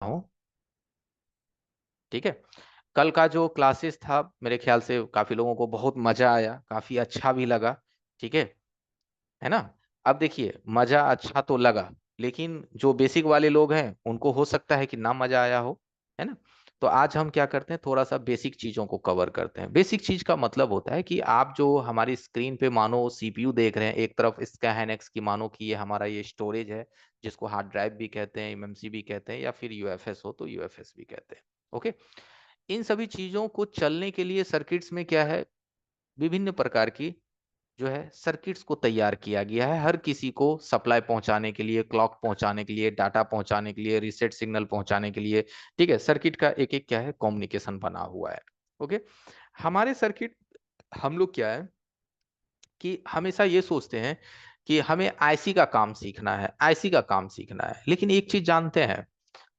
हूँ। ठीक है, कल का जो क्लासेस था मेरे ख्याल से काफी लोगों को बहुत मजा आया, काफी अच्छा भी लगा। ठीक है ना। अब देखिए, मजा अच्छा तो लगा, लेकिन जो बेसिक वाले लोग हैं उनको हो सकता है कि ना मजा आया हो, है ना। तो आज हम क्या करते हैं, थोड़ा सा बेसिक चीजों को कवर करते हैं। बेसिक चीज का मतलब होता है कि आप जो हमारी स्क्रीन पे मानो सीपीयू देख रहे हैं, एक तरफ इसका हैनेक्स की मानो कि ये हमारा ये स्टोरेज है, जिसको हार्ड ड्राइव भी कहते हैं, एमएमसी भी कहते हैं, या फिर यूएफएस हो तो यूएफएस भी कहते हैं। ओके, इन सभी चीजों को चलने के लिए सर्किट्स में क्या है, विभिन्न प्रकार की जो है सर्किट्स को तैयार किया गया है, हर किसी को सप्लाई पहुंचाने के लिए, क्लॉक पहुंचाने के लिए, डाटा पहुंचाने के लिए, रीसेट सिग्नल पहुंचाने के लिए। ठीक है, सर्किट का एक एक क्या है, कम्युनिकेशन बना हुआ है। ओके, हमारे सर्किट, हम लोग क्या है कि हमेशा ये सोचते हैं कि हमें आईसी का काम सीखना है, आईसी का काम सीखना है, लेकिन एक चीज जानते हैं,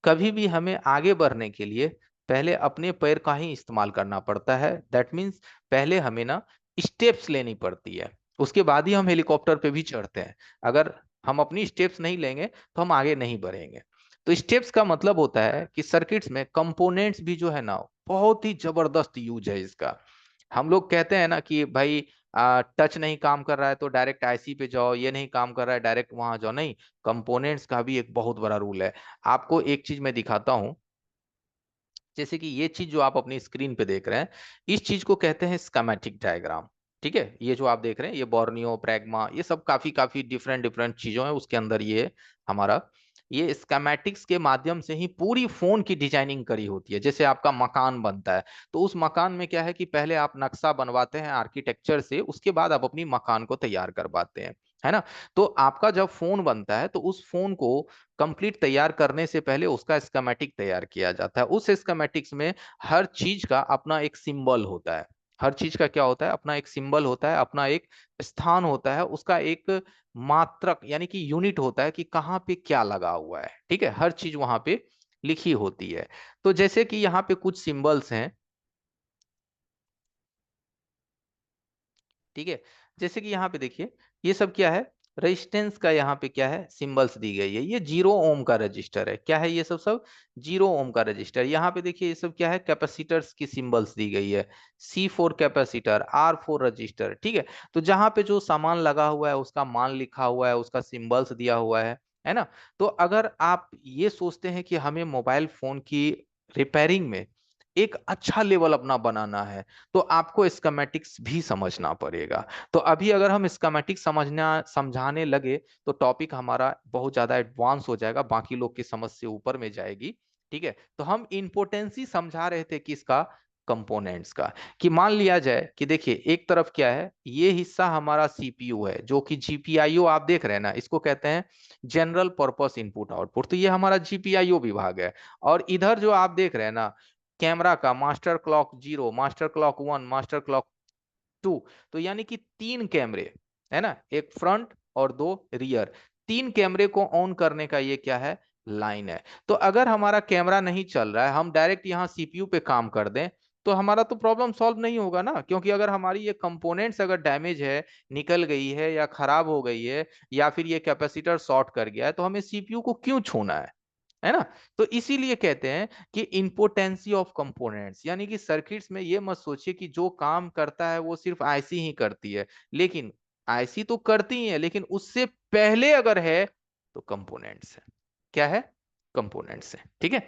कभी भी हमें आगे बढ़ने के लिए पहले अपने पैर का ही इस्तेमाल करना पड़ता है। दैट मीन्स पहले हमें ना स्टेप्स लेनी पड़ती है, उसके बाद ही हम हेलीकॉप्टर पे भी चढ़ते हैं। अगर हम अपनी स्टेप्स नहीं लेंगे तो हम आगे नहीं बढ़ेंगे। तो स्टेप्स का मतलब होता है कि सर्किट्स में कंपोनेंट्स भी जो है ना, बहुत ही जबरदस्त यूज है इसका। हम लोग कहते हैं ना कि भाई टच नहीं काम कर रहा है तो डायरेक्ट आईसी पे जाओ, ये नहीं काम कर रहा है डायरेक्ट वहां जाओ, नहीं, कंपोनेंट्स का भी एक बहुत बड़ा रूल है। आपको एक चीज मैं दिखाता हूं, जैसे कि ये चीज जो आप अपनी स्क्रीन पे देख रहे हैं, इस चीज को कहते हैं स्कीमेटिक डायग्राम। ठीक है, ये जो आप देख रहे हैं, ये बोर्नियो, प्रैग्मा, ये सब काफी काफी डिफरेंट डिफरेंट चीजों है उसके अंदर। ये हमारा, ये स्कीमेटिक्स के माध्यम से ही पूरी फोन की डिजाइनिंग करी होती है। जैसे आपका मकान बनता है, तो उस मकान में क्या है कि पहले आप नक्शा बनवाते हैं आर्किटेक्चर से, उसके बाद आप अपनी मकान को तैयार करवाते हैं, है ना। तो आपका जब फोन बनता है तो उस फोन को कंप्लीट तैयार करने से पहले उसका स्कीमेटिक तैयार किया जाता है। उस स्कीमेटिक्स में हर चीज का अपना एक सिंबल होता है, हर चीज का क्या होता है, अपना एक सिंबल होता है, अपना एक स्थान होता है, उसका एक मात्रक यानी कि यूनिट होता है कि कहाँ पे क्या लगा हुआ है। ठीक है, हर चीज वहां पे लिखी होती है। तो जैसे कि यहाँ पे कुछ सिंबल्स हैं। ठीक है, जैसे कि यहाँ पे देखिए, ये सब क्या है, रेजिस्टेंस का यहाँ पे क्या है, सिंबल्स दी गई है। ये 0 ओम का रजिस्टर है, क्या है ये सब सब 0 ओम का रजिस्टर। यहाँ पे देखिए, ये सब क्या है, कैपेसिटर्स की सिंबल्स दी गई है, C4 कैपेसिटर, R4 रजिस्टर। ठीक है, तो जहाँ पे जो सामान लगा हुआ है उसका मान लिखा हुआ है, उसका सिंबल्स दिया हुआ है ना। तो अगर आप ये सोचते हैं कि हमें मोबाइल फोन की रिपेयरिंग में एक अच्छा लेवल अपना बनाना है, तो आपको स्कीमेटिक्स भी समझना पड़ेगा। तो अभी अगर हम स्कीमेटिक्स समझना समझाने लगे तो टॉपिक हमारा बहुत ज्यादा एडवांस हो जाएगा, बाकी लोग की समझ से ऊपर में जाएगी। ठीक है, तो हम इम्पोर्टेंस ही समझा रहे थे किसका, कंपोनेंट्स का। कि मान लिया जाए कि देखिए, एक तरफ क्या है, ये हिस्सा हमारा सीपीयू है, जो कि जीपीआईओ आप देख रहे हैं ना, इसको कहते हैं जनरल पर्पस इनपुट आउटपुट। तो ये हमारा जीपीआईओ विभाग है। और इधर जो आप देख रहे हैं ना, कैमरा का master clock 0, master clock 1, master clock 2, तो यानी कि 3 कैमरे, है ना, एक फ्रंट और 2 रियर, 3 कैमरे को ऑन करने का ये क्या है, लाइन है। तो अगर हमारा कैमरा नहीं चल रहा है, हम डायरेक्ट यहाँ सीपीयू पे काम कर दें, तो हमारा तो प्रॉब्लम सॉल्व नहीं होगा ना। क्योंकि अगर हमारी ये कंपोनेंट्स अगर डैमेज है, निकल गई है या खराब हो गई है, या फिर ये कैपेसिटर शॉर्ट कर गया है, तो हमें सीपीयू को क्यों छूना है ना। तो इसीलिए कहते हैं कि इंपोर्टेंसी ऑफ कंपोनेंट्स, यानी कि सर्किट्स में ये मत सोचिए कि जो काम करता है वो सिर्फ आईसी ही करती है, लेकिन आईसी तो करती ही है, लेकिन उससे पहले अगर है तो कंपोनेंट्स है। क्या है, कंपोनेंट्स है। ठीक है,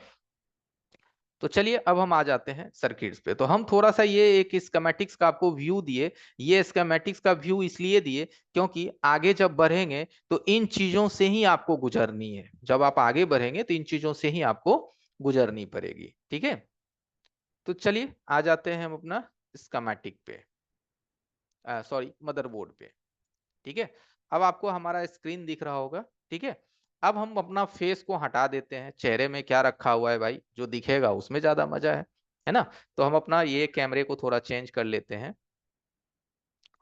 तो चलिए अब हम आ जाते हैं सर्किट्स पे। तो हम थोड़ा सा ये एक स्कीमेटिक्स का आपको व्यू दिए। ये स्कीमेटिक्स का व्यू इसलिए दिए क्योंकि आगे जब बढ़ेंगे तो इन चीजों से ही आपको गुजरनी है। जब आप आगे बढ़ेंगे तो इन चीजों से ही आपको गुजरनी पड़ेगी। ठीक है, तो चलिए आ जाते हैं हम अपना स्कीमेटिक पे, सॉरी, मदरबोर्ड पे। ठीक है, अब आपको हमारा स्क्रीन दिख रहा होगा। ठीक है, अब हम अपना फेस को हटा देते हैं, चेहरे में क्या रखा हुआ है भाई, जो दिखेगा उसमें ज्यादा मजा है ना। तो हम अपना ये कैमरे को थोड़ा चेंज कर लेते हैं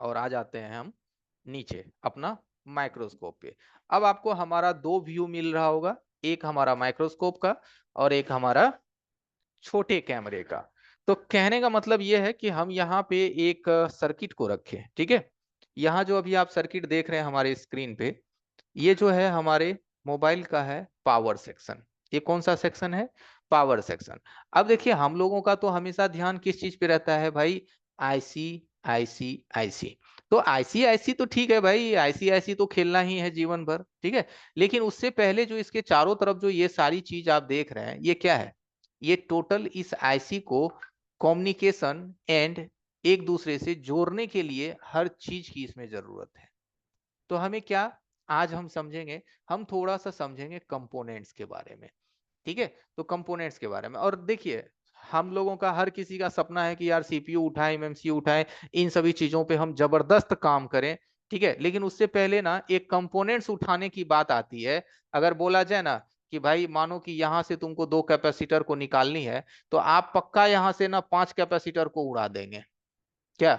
और आ जाते हैं हम नीचे अपना माइक्रोस्कोप पे। अब आपको हमारा दो व्यू मिल रहा होगा, एक हमारा माइक्रोस्कोप का और एक हमारा छोटे कैमरे का। तो कहने का मतलब यह है कि हम यहाँ पे एक सर्किट को रखें। ठीक है, यहाँ जो अभी आप सर्किट देख रहे हैं हमारे स्क्रीन पे, ये जो है हमारे मोबाइल का है पावर सेक्शन। ये कौन सा सेक्शन है? Power section. अब देखिए हम लोगों का तो हमेशा ध्यान किस चीज पे रहता है भाई? IC, IC, IC. तो आईसी आईसी तो ठीक है भाई, आईसी आईसी तो खेलना ही है जीवन भर, ठीक है। लेकिन उससे पहले जो इसके चारों तरफ जो ये सारी चीज आप देख रहे हैं, ये क्या है? ये टोटल इस आईसी को कम्युनिकेशन एंड एक दूसरे से जोड़ने के लिए हर चीज की इसमें जरूरत है। तो हमें क्या आज हम समझेंगे, हम थोड़ा सा समझेंगे कंपोनेंट्स के बारे में, ठीक है। तो कंपोनेंट्स के बारे में, और देखिए हम लोगों का हर किसी का सपना है कि यार सीपीयू उठाएं, एमएमसी उठाएं, इन सभी चीजों पे हम जबरदस्त काम करें, ठीक है। लेकिन उससे पहले ना एक कंपोनेंट्स उठाने की बात आती है। अगर बोला जाए ना कि भाई मानो कि यहां से तुमको 2 कैपेसिटर को निकालनी है, तो आप पक्का यहां से ना 5 कैपेसिटर को उड़ा देंगे क्या?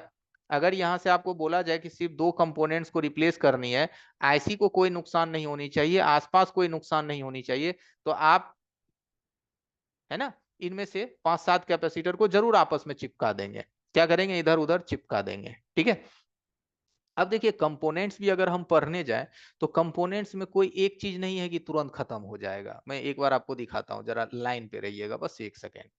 अगर यहां से आपको बोला जाए कि सिर्फ 2 कंपोनेंट्स को रिप्लेस करनी है, आईसी को कोई नुकसान नहीं होनी चाहिए, आसपास कोई नुकसान नहीं होनी चाहिए, तो आप, है ना, इनमें से 5-7 कैपेसिटर को जरूर आपस में चिपका देंगे। क्या करेंगे? इधर उधर चिपका देंगे, ठीक है। अब देखिए कंपोनेंट्स भी अगर हम पढ़ने जाए, तो कंपोनेंट्स में कोई एक चीज नहीं है कि तुरंत खत्म हो जाएगा। मैं एक बार आपको दिखाता हूं, जरा लाइन पे रहिएगा बस 1 सेकेंड।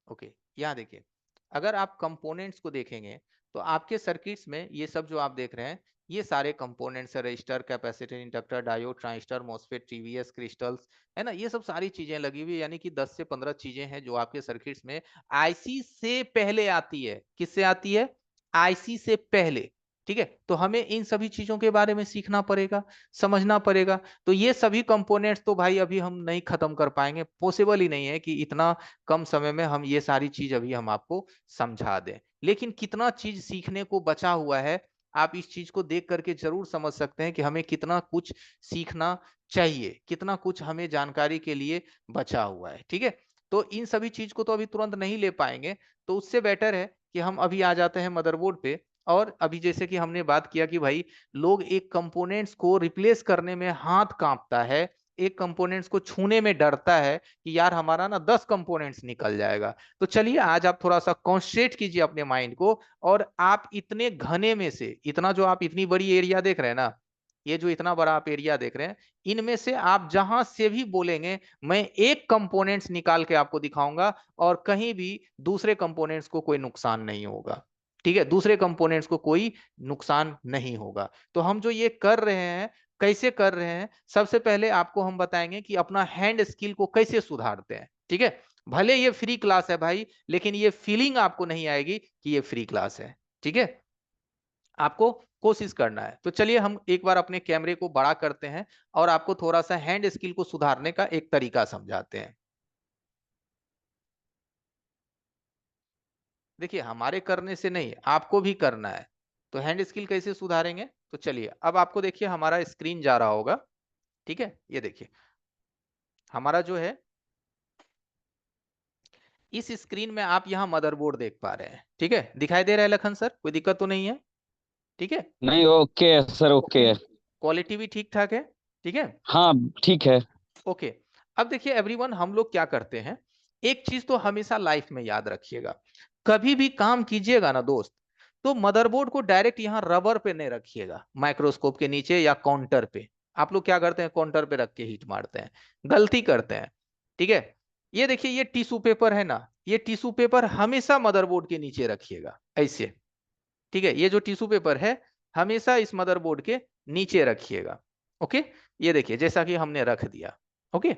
ओके, यहाँ देखिए, अगर आप कंपोनेंट्स को देखेंगे, तो आपके सर्किट्स में ये सब जो आप देख रहे हैं, ये सारे कंपोनेंट्स है, register, capacitor, inductor, diode, transistor, MOSFET, TVS, crystals, है ना, ये सब सारी चीजें लगी हुई, यानी कि 10 से 15 चीजें हैं जो आपके सर्किट्स में आईसी से पहले आती है। किससे आती है? आईसी से पहले, ठीक है। तो हमें इन सभी चीजों के बारे में सीखना पड़ेगा, समझना पड़ेगा। तो ये सभी कंपोनेंट्स तो भाई अभी हम नहीं खत्म कर पाएंगे, पॉसिबल ही नहीं है कि इतना कम समय में हम ये सारी चीज अभी हम आपको समझा दें। लेकिन कितना चीज सीखने को बचा हुआ है, आप इस चीज को देख करके जरूर समझ सकते हैं कि हमें कितना कुछ सीखना चाहिए, कितना कुछ हमें जानकारी के लिए बचा हुआ है, ठीक है। तो इन सभी चीज को तो अभी तुरंत नहीं ले पाएंगे, तो उससे बेटर है कि हम अभी आ जाते हैं मदरबोर्ड पे। और अभी जैसे कि हमने बात किया कि भाई लोग एक कंपोनेंट्स को रिप्लेस करने में हाथ कांपता है, एक कंपोनेंट्स को छूने में डरता है कि यार हमारा ना 10 कंपोनेंट्स निकल जाएगा। तो चलिए आज आप थोड़ा सा कॉन्सेंट्रेट कीजिए अपने माइंड को, और आप इतने घने में से, इतना जो आप इतनी बड़ी एरिया देख रहे हैं ना, ये जो इतना बड़ा आप एरिया देख रहे हैं, इनमें से आप जहां से भी बोलेंगे, मैं एक कंपोनेंट्स निकाल के आपको दिखाऊंगा, और कहीं भी दूसरे कंपोनेंट्स को कोई नुकसान नहीं होगा, ठीक है। दूसरे कंपोनेंट्स को कोई नुकसान नहीं होगा। तो हम जो ये कर रहे हैं, कैसे कर रहे हैं, सबसे पहले आपको हम बताएंगे कि अपना हैंड स्किल को कैसे सुधारते हैं, ठीक है। भले ये फ्री क्लास है भाई, लेकिन ये फीलिंग आपको नहीं आएगी कि ये फ्री क्लास है, ठीक है। आपको कोशिश करना है। तो चलिए हम एक बार अपने कैमरे को बड़ा करते हैं, और आपको थोड़ा सा हैंड स्किल को सुधारने का एक तरीका समझाते हैं। देखिए हमारे करने से नहीं, आपको भी करना है। तो हैंड स्किल कैसे सुधारेंगे? तो चलिए अब आपको देखिए हमारा स्क्रीन जा रहा होगा, ठीक है। ये देखिए हमारा जो है, इस स्क्रीन में आप यहाँ मदरबोर्ड देख पा रहे हैं, ठीक है। दिखाई दे रहा है लखन सर? कोई दिक्कत तो नहीं है? ठीक है। नहीं, ओके है सर, ओके है। क्वालिटी भी ठीक ठाक है, ठीक है। हाँ, ठीक है। ओके। अब देखिए एवरीवन, हम लोग क्या करते हैं, एक चीज तो हमेशा लाइफ में याद रखिएगा, कभी भी काम कीजिएगा ना दोस्त, तो मदरबोर्ड को डायरेक्ट यहाँ रबर पे नहीं रखिएगा, माइक्रोस्कोप के नीचे या काउंटर पे। आप लोग क्या करते हैं? काउंटर पे रख के हीट मारते हैं, गलती करते हैं, ठीक है। ये देखिए ये टिश्यू पेपर है ना, ये टिश्यू पेपर हमेशा मदरबोर्ड के नीचे रखिएगा ऐसे, ठीक है। ये जो टिश्यू पेपर है हमेशा इस मदरबोर्ड के नीचे रखिएगा, ओके। ये देखिए जैसा कि हमने रख दिया, ओके।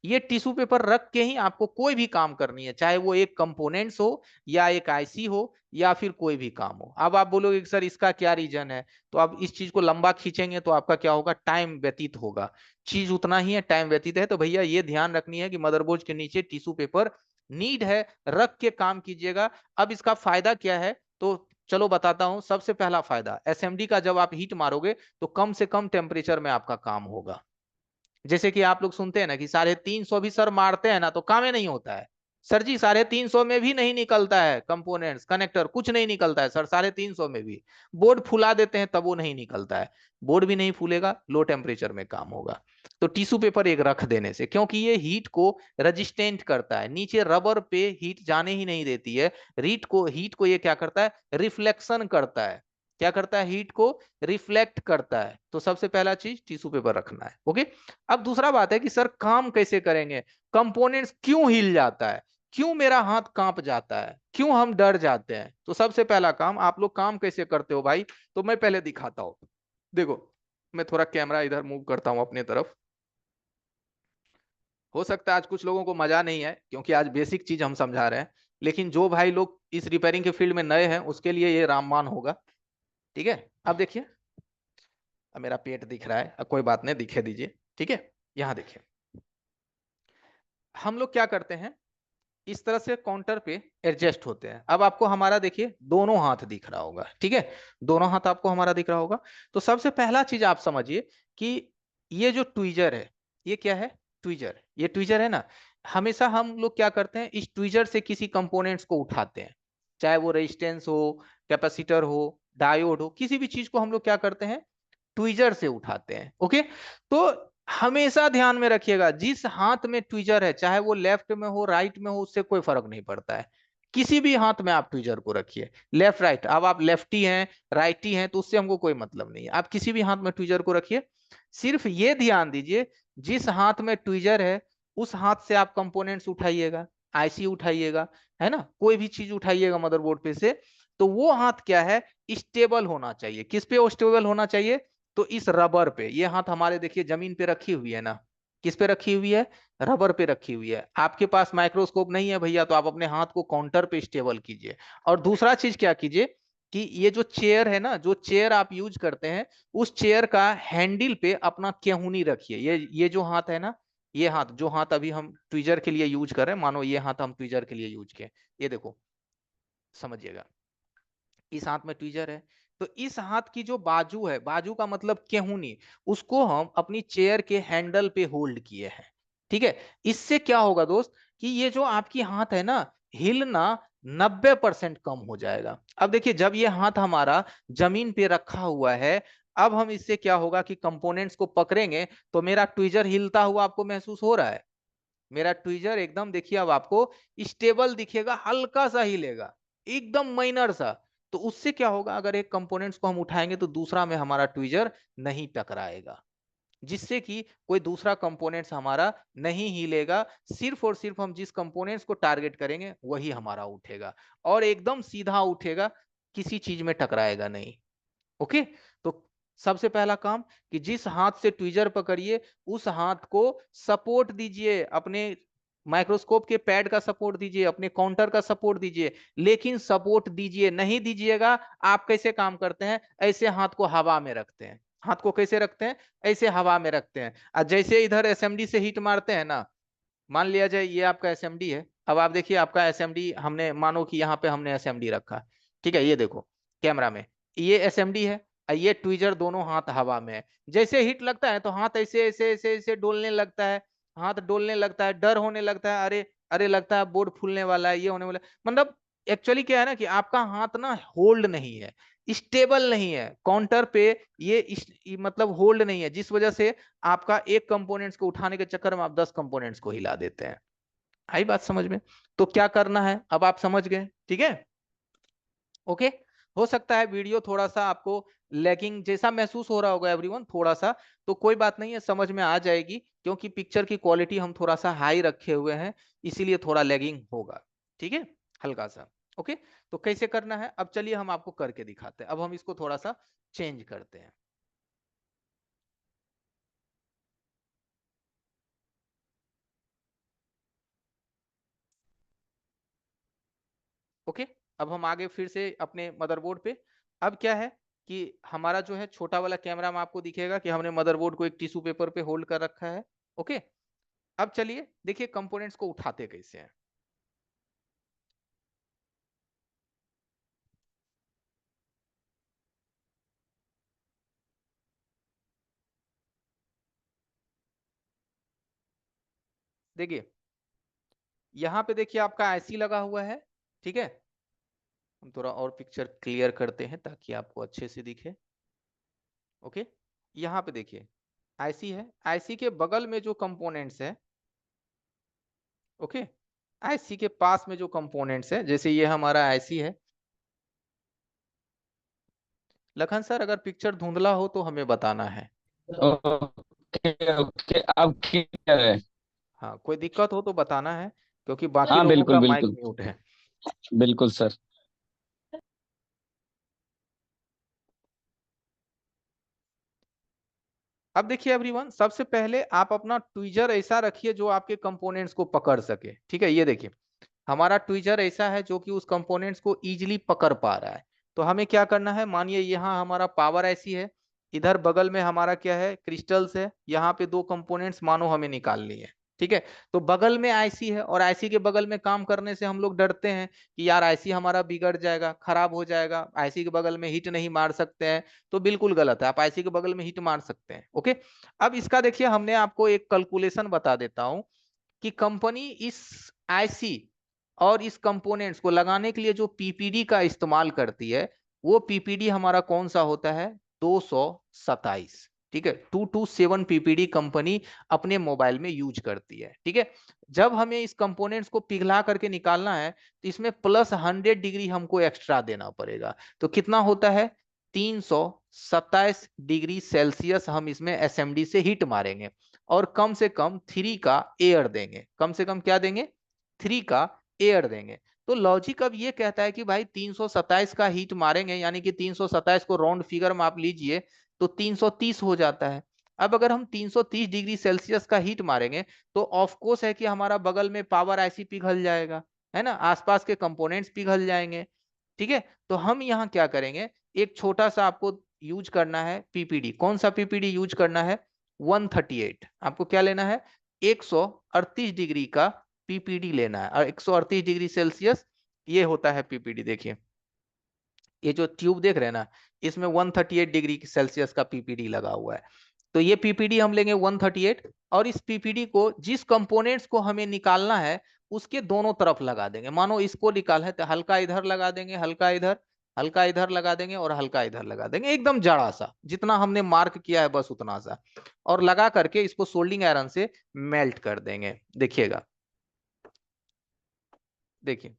ये टिश्यू पेपर रख के ही आपको कोई भी काम करनी है, चाहे वो एक कंपोनेंट्स हो या एक आईसी हो या फिर कोई भी काम हो। अब आप बोलोगे कि सर इसका क्या रीजन है? तो आप इस चीज को लंबा खींचेंगे तो आपका क्या होगा? टाइम व्यतीत होगा। चीज उतना ही है, टाइम व्यतीत है। तो भैया ये ध्यान रखनी है कि मदरबोर्ड के नीचे टिश्यू पेपर नीड है, रख के काम कीजिएगा। अब इसका फायदा क्या है? तो चलो बताता हूं। सबसे पहला फायदा, एसएमडी का जब आप हीट मारोगे तो कम से कम टेम्परेचर में आपका काम होगा। जैसे कि आप लोग सुनते हैं ना कि 350 भी सर मारते हैं ना तो काम ही नहीं होता है, सर जी 350 में भी नहीं निकलता है, कंपोनेंट्स कनेक्टर कुछ नहीं निकलता है सर, 350 में भी बोर्ड फुला देते हैं तब वो नहीं निकलता है। बोर्ड भी नहीं फूलेगा, लो टेम्परेचर में काम होगा। तो टिश्यू पेपर एक रख देने से, क्योंकि ये हीट को रजिस्टेंट करता है, नीचे रबर पे हीट जाने ही नहीं देती है। हीट को ये क्या करता है, रिफ्लेक्शन करता है। क्या करता है, हीट को रिफ्लेक्ट करता है। तो सबसे पहला चीज टिश्यू पेपर रखना है। ओके। अब दूसरा बात है कि सर काम कैसे करेंगे, कंपोनेंट्स क्यों हिल जाता है, क्यों मेरा हाथ कांप जाता है, क्यों हम डर जाते हैं। तो सबसे पहला काम, आप लोग काम कैसे करते हो भाई, तो मैं पहले दिखाता हूं। देखो, मैं थोड़ा कैमरा इधर मूव करता हूं अपने तरफ। हो सकता है आज कुछ लोगों को मजा नहीं है, क्योंकि आज बेसिक चीज हम समझा रहे हैं, लेकिन जो भाई लोग इस रिपेयरिंग के फील्ड में नए हैं उसके लिए ये रामबाण होगा। ठीक है। अब देखिए, अब मेरा पेट दिख रहा है, अब कोई बात नहीं, दिखे दीजिए। ठीक है। यहाँ देखिए, हम लोग क्या करते हैं, इस तरह से काउंटर पे एडजस्ट होते हैं। अब आपको हमारा देखिए दोनों हाथ दिख रहा होगा। ठीक है, दोनों हाथ आपको हमारा दिख रहा होगा। तो सबसे पहला चीज आप समझिए कि ये जो ट्वीजर है, ये क्या है, ट्वीजर, ये ट्वीजर है ना। हमेशा हम लोग क्या करते हैं, इस ट्वीजर से किसी कंपोनेंट्स को उठाते हैं, चाहे वो रेजिस्टेंस हो, कैपेसिटर हो, डायोड हो, किसी भी चीज को हम लोग क्या करते हैं, ट्वीजर से उठाते हैं। ओके। तो हमेशा ध्यान में रखिएगा, जिस हाथ में ट्वीजर है, चाहे वो लेफ्ट में हो राइट में हो, उससे कोई फर्क नहीं पड़ता है। किसी भी हाथ में आप ट्वीजर को रखिए, लेफ्ट राइट, अब आप लेफ्टी हैं राइटी हैं तो उससे हमको कोई मतलब नहीं है, आप किसी भी हाथ में ट्वीजर को रखिए। सिर्फ ये ध्यान दीजिए, जिस हाथ में ट्वीजर है उस हाथ से आप कंपोनेंट्स उठाइएगा, आईसी उठाइएगा, है ना, कोई भी चीज उठाइएगा मदरबोर्ड पे से, तो वो हाथ क्या है, स्टेबल होना चाहिए। किस पे वो स्टेबल होना चाहिए, तो इस रबर पे। ये हाथ हमारे देखिए जमीन पे रखी हुई है ना, किस पे रखी हुई है, रबर पे रखी हुई है। आपके पास माइक्रोस्कोप नहीं है भैया, तो आप अपने हाथ को काउंटर पे स्टेबल कीजिए। और दूसरा चीज क्या कीजिए, कि ये जो चेयर है ना, जो चेयर आप यूज करते हैं, उस चेयर का हैंडल पे अपना केहूनी रखिए। ये जो हाथ है ना, ये हाथ, जो हाथ अभी हम ट्विजर के लिए यूज कर रहे हैं, मानो ये हाथ हम ट्विजर के लिए यूज किए, ये देखो, समझिएगा, इस हाथ में ट्वीजर है। तो इस हाथ की जो बाजू है, बाजू का मतलब केहूनी, उसको हम अपनी चेयर के हैंडल पे होल्ड किए हैं। ठीक है। इससे क्या होगा दोस्त, कि ये जो आपकी हाथ है ना, हिलना 90% कम हो जाएगा। अब देखिए, जब ये हाथ हमारा जमीन पे रखा हुआ है, अब हम इससे क्या होगा कि कंपोनेंट्स को पकड़ेंगे, तो मेरा ट्वीजर हिलता हुआ आपको महसूस हो रहा है। मेरा ट्वीजर एकदम देखिए, अब आपको स्टेबल दिखेगा, हल्का सा हिलेगा, एकदम माइनर सा। तो उससे क्या होगा, अगर एक कंपोनेंट्स को हम उठाएंगे तो दूसरा में हमारा ट्वीजर नहीं टकराएगा, जिससे कि कोई दूसरा कंपोनेंट्स हमारा नहीं हिलेगा। सिर्फ और सिर्फ हम जिस कंपोनेंट्स को टारगेट करेंगे वही हमारा उठेगा, और एकदम सीधा उठेगा, किसी चीज में टकराएगा नहीं। ओके। तो सबसे पहला काम, कि जिस हाथ से ट्वीजर पकड़िए उस हाथ को सपोर्ट दीजिए, अपने माइक्रोस्कोप के पैड का सपोर्ट दीजिए, अपने काउंटर का सपोर्ट दीजिए, लेकिन सपोर्ट दीजिए, नहीं दीजिएगा। आप कैसे काम करते हैं, ऐसे हाथ को हवा में रखते हैं। हाथ को कैसे रखते हैं, ऐसे हवा में रखते हैं, और जैसे इधर एसएमडी से हीट मारते हैं ना, मान लिया जाए ये आपका एसएमडी है। अब आप देखिए, आपका एसएमडी हमने, मानो कि यहाँ पे हमने एसएमडी रखा। ठीक है, ये देखो कैमरा में, ये एसएमडी है और ये ट्विजर, दोनों हाथ हवा में है। जैसे हिट लगता है तो हाथ ऐसे ऐसे ऐसे ऐसे डोलने लगता है, हाथ डोलने लगता है, डर होने लगता है, अरे अरे लगता है बोर्ड फूलने वाला है, ये होने वाला है। मतलब एक्चुअली क्या है ना, कि आपका हाथ ना होल्ड नहीं है, स्टेबल नहीं है काउंटर पे, मतलब होल्ड नहीं है, जिस वजह से आपका एक कंपोनेंट्स को उठाने के चक्कर में आप 10 कंपोनेंट्स को हिला देते हैं। आई बात समझ में। तो क्या करना है, अब आप समझ गए। ठीक है। ओके। हो सकता है वीडियो थोड़ा सा आपको लैगिंग जैसा महसूस हो रहा होगा एवरीवन, थोड़ा सा, तो कोई बात नहीं है, समझ में आ जाएगी, क्योंकि पिक्चर की क्वालिटी हम थोड़ा सा हाई रखे हुए हैं, इसीलिए थोड़ा लैगिंग होगा। ठीक है, हल्का सा। ओके। तो कैसे करना है, अब चलिए हम आपको करके दिखाते हैं। अब हम इसको थोड़ा सा चेंज करते हैं। ओके। अब हम आगे फिर से अपने मदरबोर्ड पे। अब क्या है, कि हमारा जो है छोटा वाला कैमरा में आपको दिखेगा कि हमने मदरबोर्ड को एक टिश्यू पेपर पे होल्ड कर रखा है। ओके। अब चलिए देखिए कंपोनेंट्स को उठाते कैसे हैं। देखिए, यहाँ पे देखिए आपका आईसी लगा हुआ है, ठीक है। हम थोड़ा और पिक्चर क्लियर करते हैं ताकि आपको अच्छे से दिखे। ओके, यहाँ पे देखिए आईसी है, आईसी के बगल में जो कंपोनेंट्स है, ओके, आईसी के पास में जो कंपोनेंट्स है, जैसे ये हमारा आईसी है। लखन सर अगर पिक्चर धुंधला हो तो हमें बताना है। ओके ओके, अब क्लियर है। हाँ, कोई दिक्कत हो तो बताना है, क्योंकि बाकी हाँ लोगों बिल्कुल का माइक बिल्कुल। म्यूट है। बिल्कुल सर। अब देखिए एवरीवन, सबसे पहले आप अपना ट्विजर ऐसा रखिए जो आपके कंपोनेंट्स को पकड़ सके, ठीक है। ये देखिए हमारा ट्विजर ऐसा है जो कि उस कंपोनेंट्स को इजीली पकड़ पा रहा है। तो हमें क्या करना है, मानिए यहाँ हमारा पावर ऐसी है, इधर बगल में हमारा क्या है, क्रिस्टल्स है, यहाँ पे दो कंपोनेंट्स मानो हमें निकालनी है, ठीक है। तो बगल में आईसी है, और आईसी के बगल में काम करने से हम लोग डरते हैं कि यार आईसी हमारा बिगड़ जाएगा, खराब हो जाएगा, आईसी के बगल में हिट नहीं मार सकते हैं। तो बिल्कुल गलत है, आप आईसी के बगल में हिट मार सकते हैं, ओके। अब इसका देखिए हमने आपको एक कैलकुलेशन बता देता हूं कि कंपनी इस आईसी और इस कंपोनेंट्स को लगाने के लिए जो पीपीडी का इस्तेमाल करती है, वो पीपीडी हमारा कौन सा होता है, 227, ठीक है। 227 पीपीडी कंपनी अपने मोबाइल में यूज करती है, ठीक है। जब हमें इस कंपोनेंट्स को पिघला करके निकालना है तो इसमें +100 डिग्री हमको एक्स्ट्रा देना पड़ेगा। तो कितना होता है, 327 डिग्री सेल्सियस हम इसमें एसएमडी से हीट मारेंगे, और कम से कम 3 का एयर देंगे, कम से कम क्या देंगे, 3 का एयर देंगे। तो लॉजिक अब ये कहता है कि भाई 327 का हीट मारेंगे, यानी कि 327 को राउंड फिगर में आप लीजिए तो 330 हो जाता है। अब अगर हम 330 डिग्री सेल्सियस का हीट मारेंगे तो ऑफ कोर्स है कि हमारा बगल में पावर आईसी पिघल जाएगा, है ना, आसपास के कंपोनेंट्स पिघल जाएंगे, ठीक है। तो हम यहाँ क्या करेंगे, एक छोटा सा आपको यूज करना है पीपीडी। कौन सा पीपीडी यूज करना है, 138, आपको क्या लेना है, 138 डिग्री का पीपीडी लेना है, और 138 डिग्री सेल्सियस ये होता है पीपीडी। देखिए ये जो ट्यूब देख रहे हैं ना, इसमें 138 डिग्री सेल्सियस का पीपीडी लगा हुआ है। तो ये पीपीडी हम लेंगे 138, और इस पीपीडी को जिस कंपोनेंट्स को हमें निकालना है उसके दोनों तरफ लगा देंगे। मानो इसको निकाल है तो हल्का इधर लगा देंगे, हल्का इधर, हल्का इधर लगा देंगे, और हल्का इधर लगा देंगे, एकदम जड़ा सा, जितना हमने मार्क किया है बस उतना सा, और लगा करके इसको सोल्डिंग आयरन से मेल्ट कर देंगे। देखिएगा, देखिए,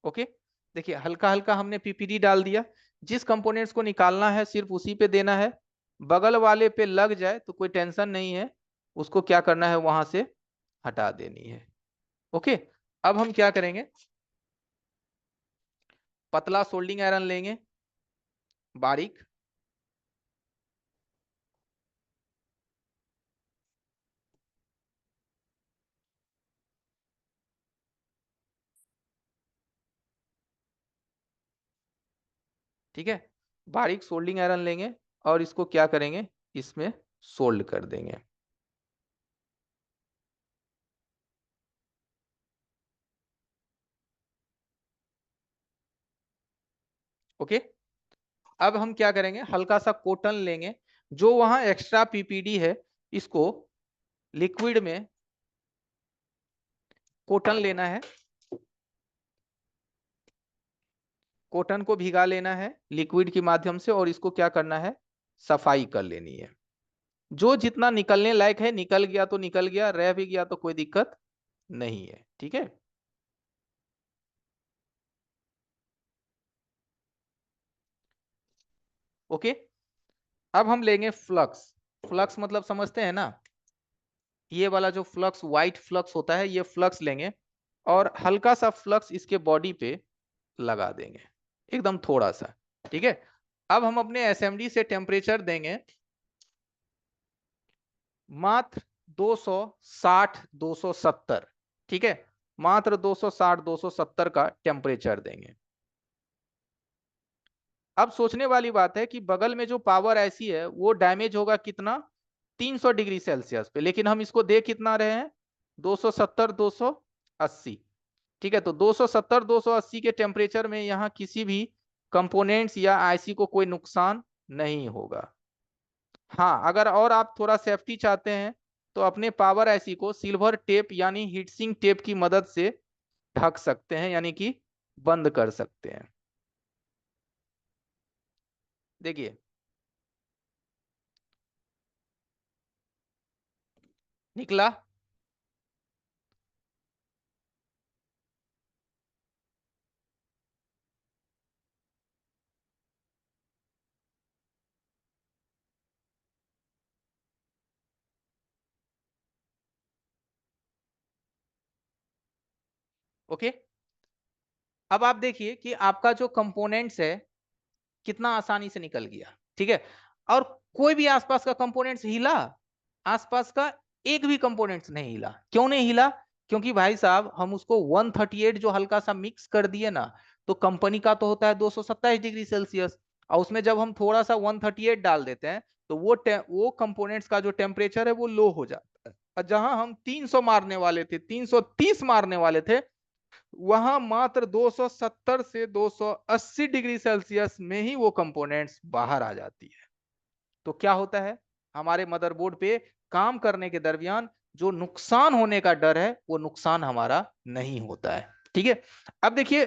ओके। देखिए हल्का हल्का हमने पीपीडी डाल दिया, जिस कंपोनेंट्स को निकालना है सिर्फ उसी पे देना है, बगल वाले पे लग जाए तो कोई टेंशन नहीं है, उसको क्या करना है, वहां से हटा देनी है, ओके। अब हम क्या करेंगे, पतला सोल्डिंग आयरन लेंगे, बारीक, ठीक है, बारीक सोल्डिंग आयरन लेंगे, और इसको क्या करेंगे, इसमें सोल्ड कर देंगे, ओके। अब हम क्या करेंगे, हल्का सा कॉटन लेंगे, जो वहां एक्स्ट्रा पीपीडी है इसको लिक्विड में, कॉटन लेना है, कॉटन को भिगा लेना है लिक्विड के माध्यम से, और इसको क्या करना है, सफाई कर लेनी है। जो जितना निकलने लायक है निकल गया तो निकल गया, रह भी गया तो कोई दिक्कत नहीं है, ठीक है। ओके, अब हम लेंगे फ्लक्स। फ्लक्स मतलब समझते हैं ना, ये वाला जो फ्लक्स, व्हाइट फ्लक्स होता है, ये फ्लक्स लेंगे, और हल्का सा फ्लक्स इसके बॉडी पे लगा देंगे, एकदम थोड़ा सा, ठीक है। अब हम अपने एसएमडी से टेम्परेचर देंगे मात्र 260 270, ठीक है, मात्र 260 270 का टेम्परेचर देंगे। अब सोचने वाली बात है कि बगल में जो पावर ऐसी है वो डैमेज होगा कितना, 300 डिग्री सेल्सियस पे, लेकिन हम इसको दे कितना रहे हैं, 270 280, ठीक है। तो 270 280 के टेम्परेचर में यहाँ किसी भी कंपोनेंट्स या आईसी को कोई नुकसान नहीं होगा। हाँ, अगर और आप थोड़ा सेफ्टी चाहते हैं तो अपने पावर आईसी को सिल्वर टेप यानी हीट सिंक टेप की मदद से ढक सकते हैं, यानी कि बंद कर सकते हैं। देखिए, निकला। ओके, अब आप देखिए कि आपका जो कंपोनेंट्स है कितना आसानी से निकल गया। ठीक है, और कोई भी आसपास का कंपोनेंट्स हिला? आसपास का एक भी कंपोनेंट्स नहीं हिला। क्यों नहीं हिला? क्योंकि भाई साहब हम उसको 138 जो हल्का सा मिक्स कर दिए ना, तो कंपनी का तो होता है 227 डिग्री सेल्सियस, और उसमें जब हम थोड़ा सा 138 डाल देते हैं तो वो कंपोनेंट्स का जो टेम्परेचर है वो लो हो जाता है। और जहां हम 300 मारने वाले थे, 330 मारने वाले थे, वहां मात्र 270 से 280 डिग्री सेल्सियस में ही वो कंपोनेंट्स बाहर आ जाती है। तो क्या होता है, हमारे मदरबोर्ड पे काम करने के दरमियान जो नुकसान होने का डर है वो नुकसान हमारा नहीं होता है। ठीक है, अब देखिए,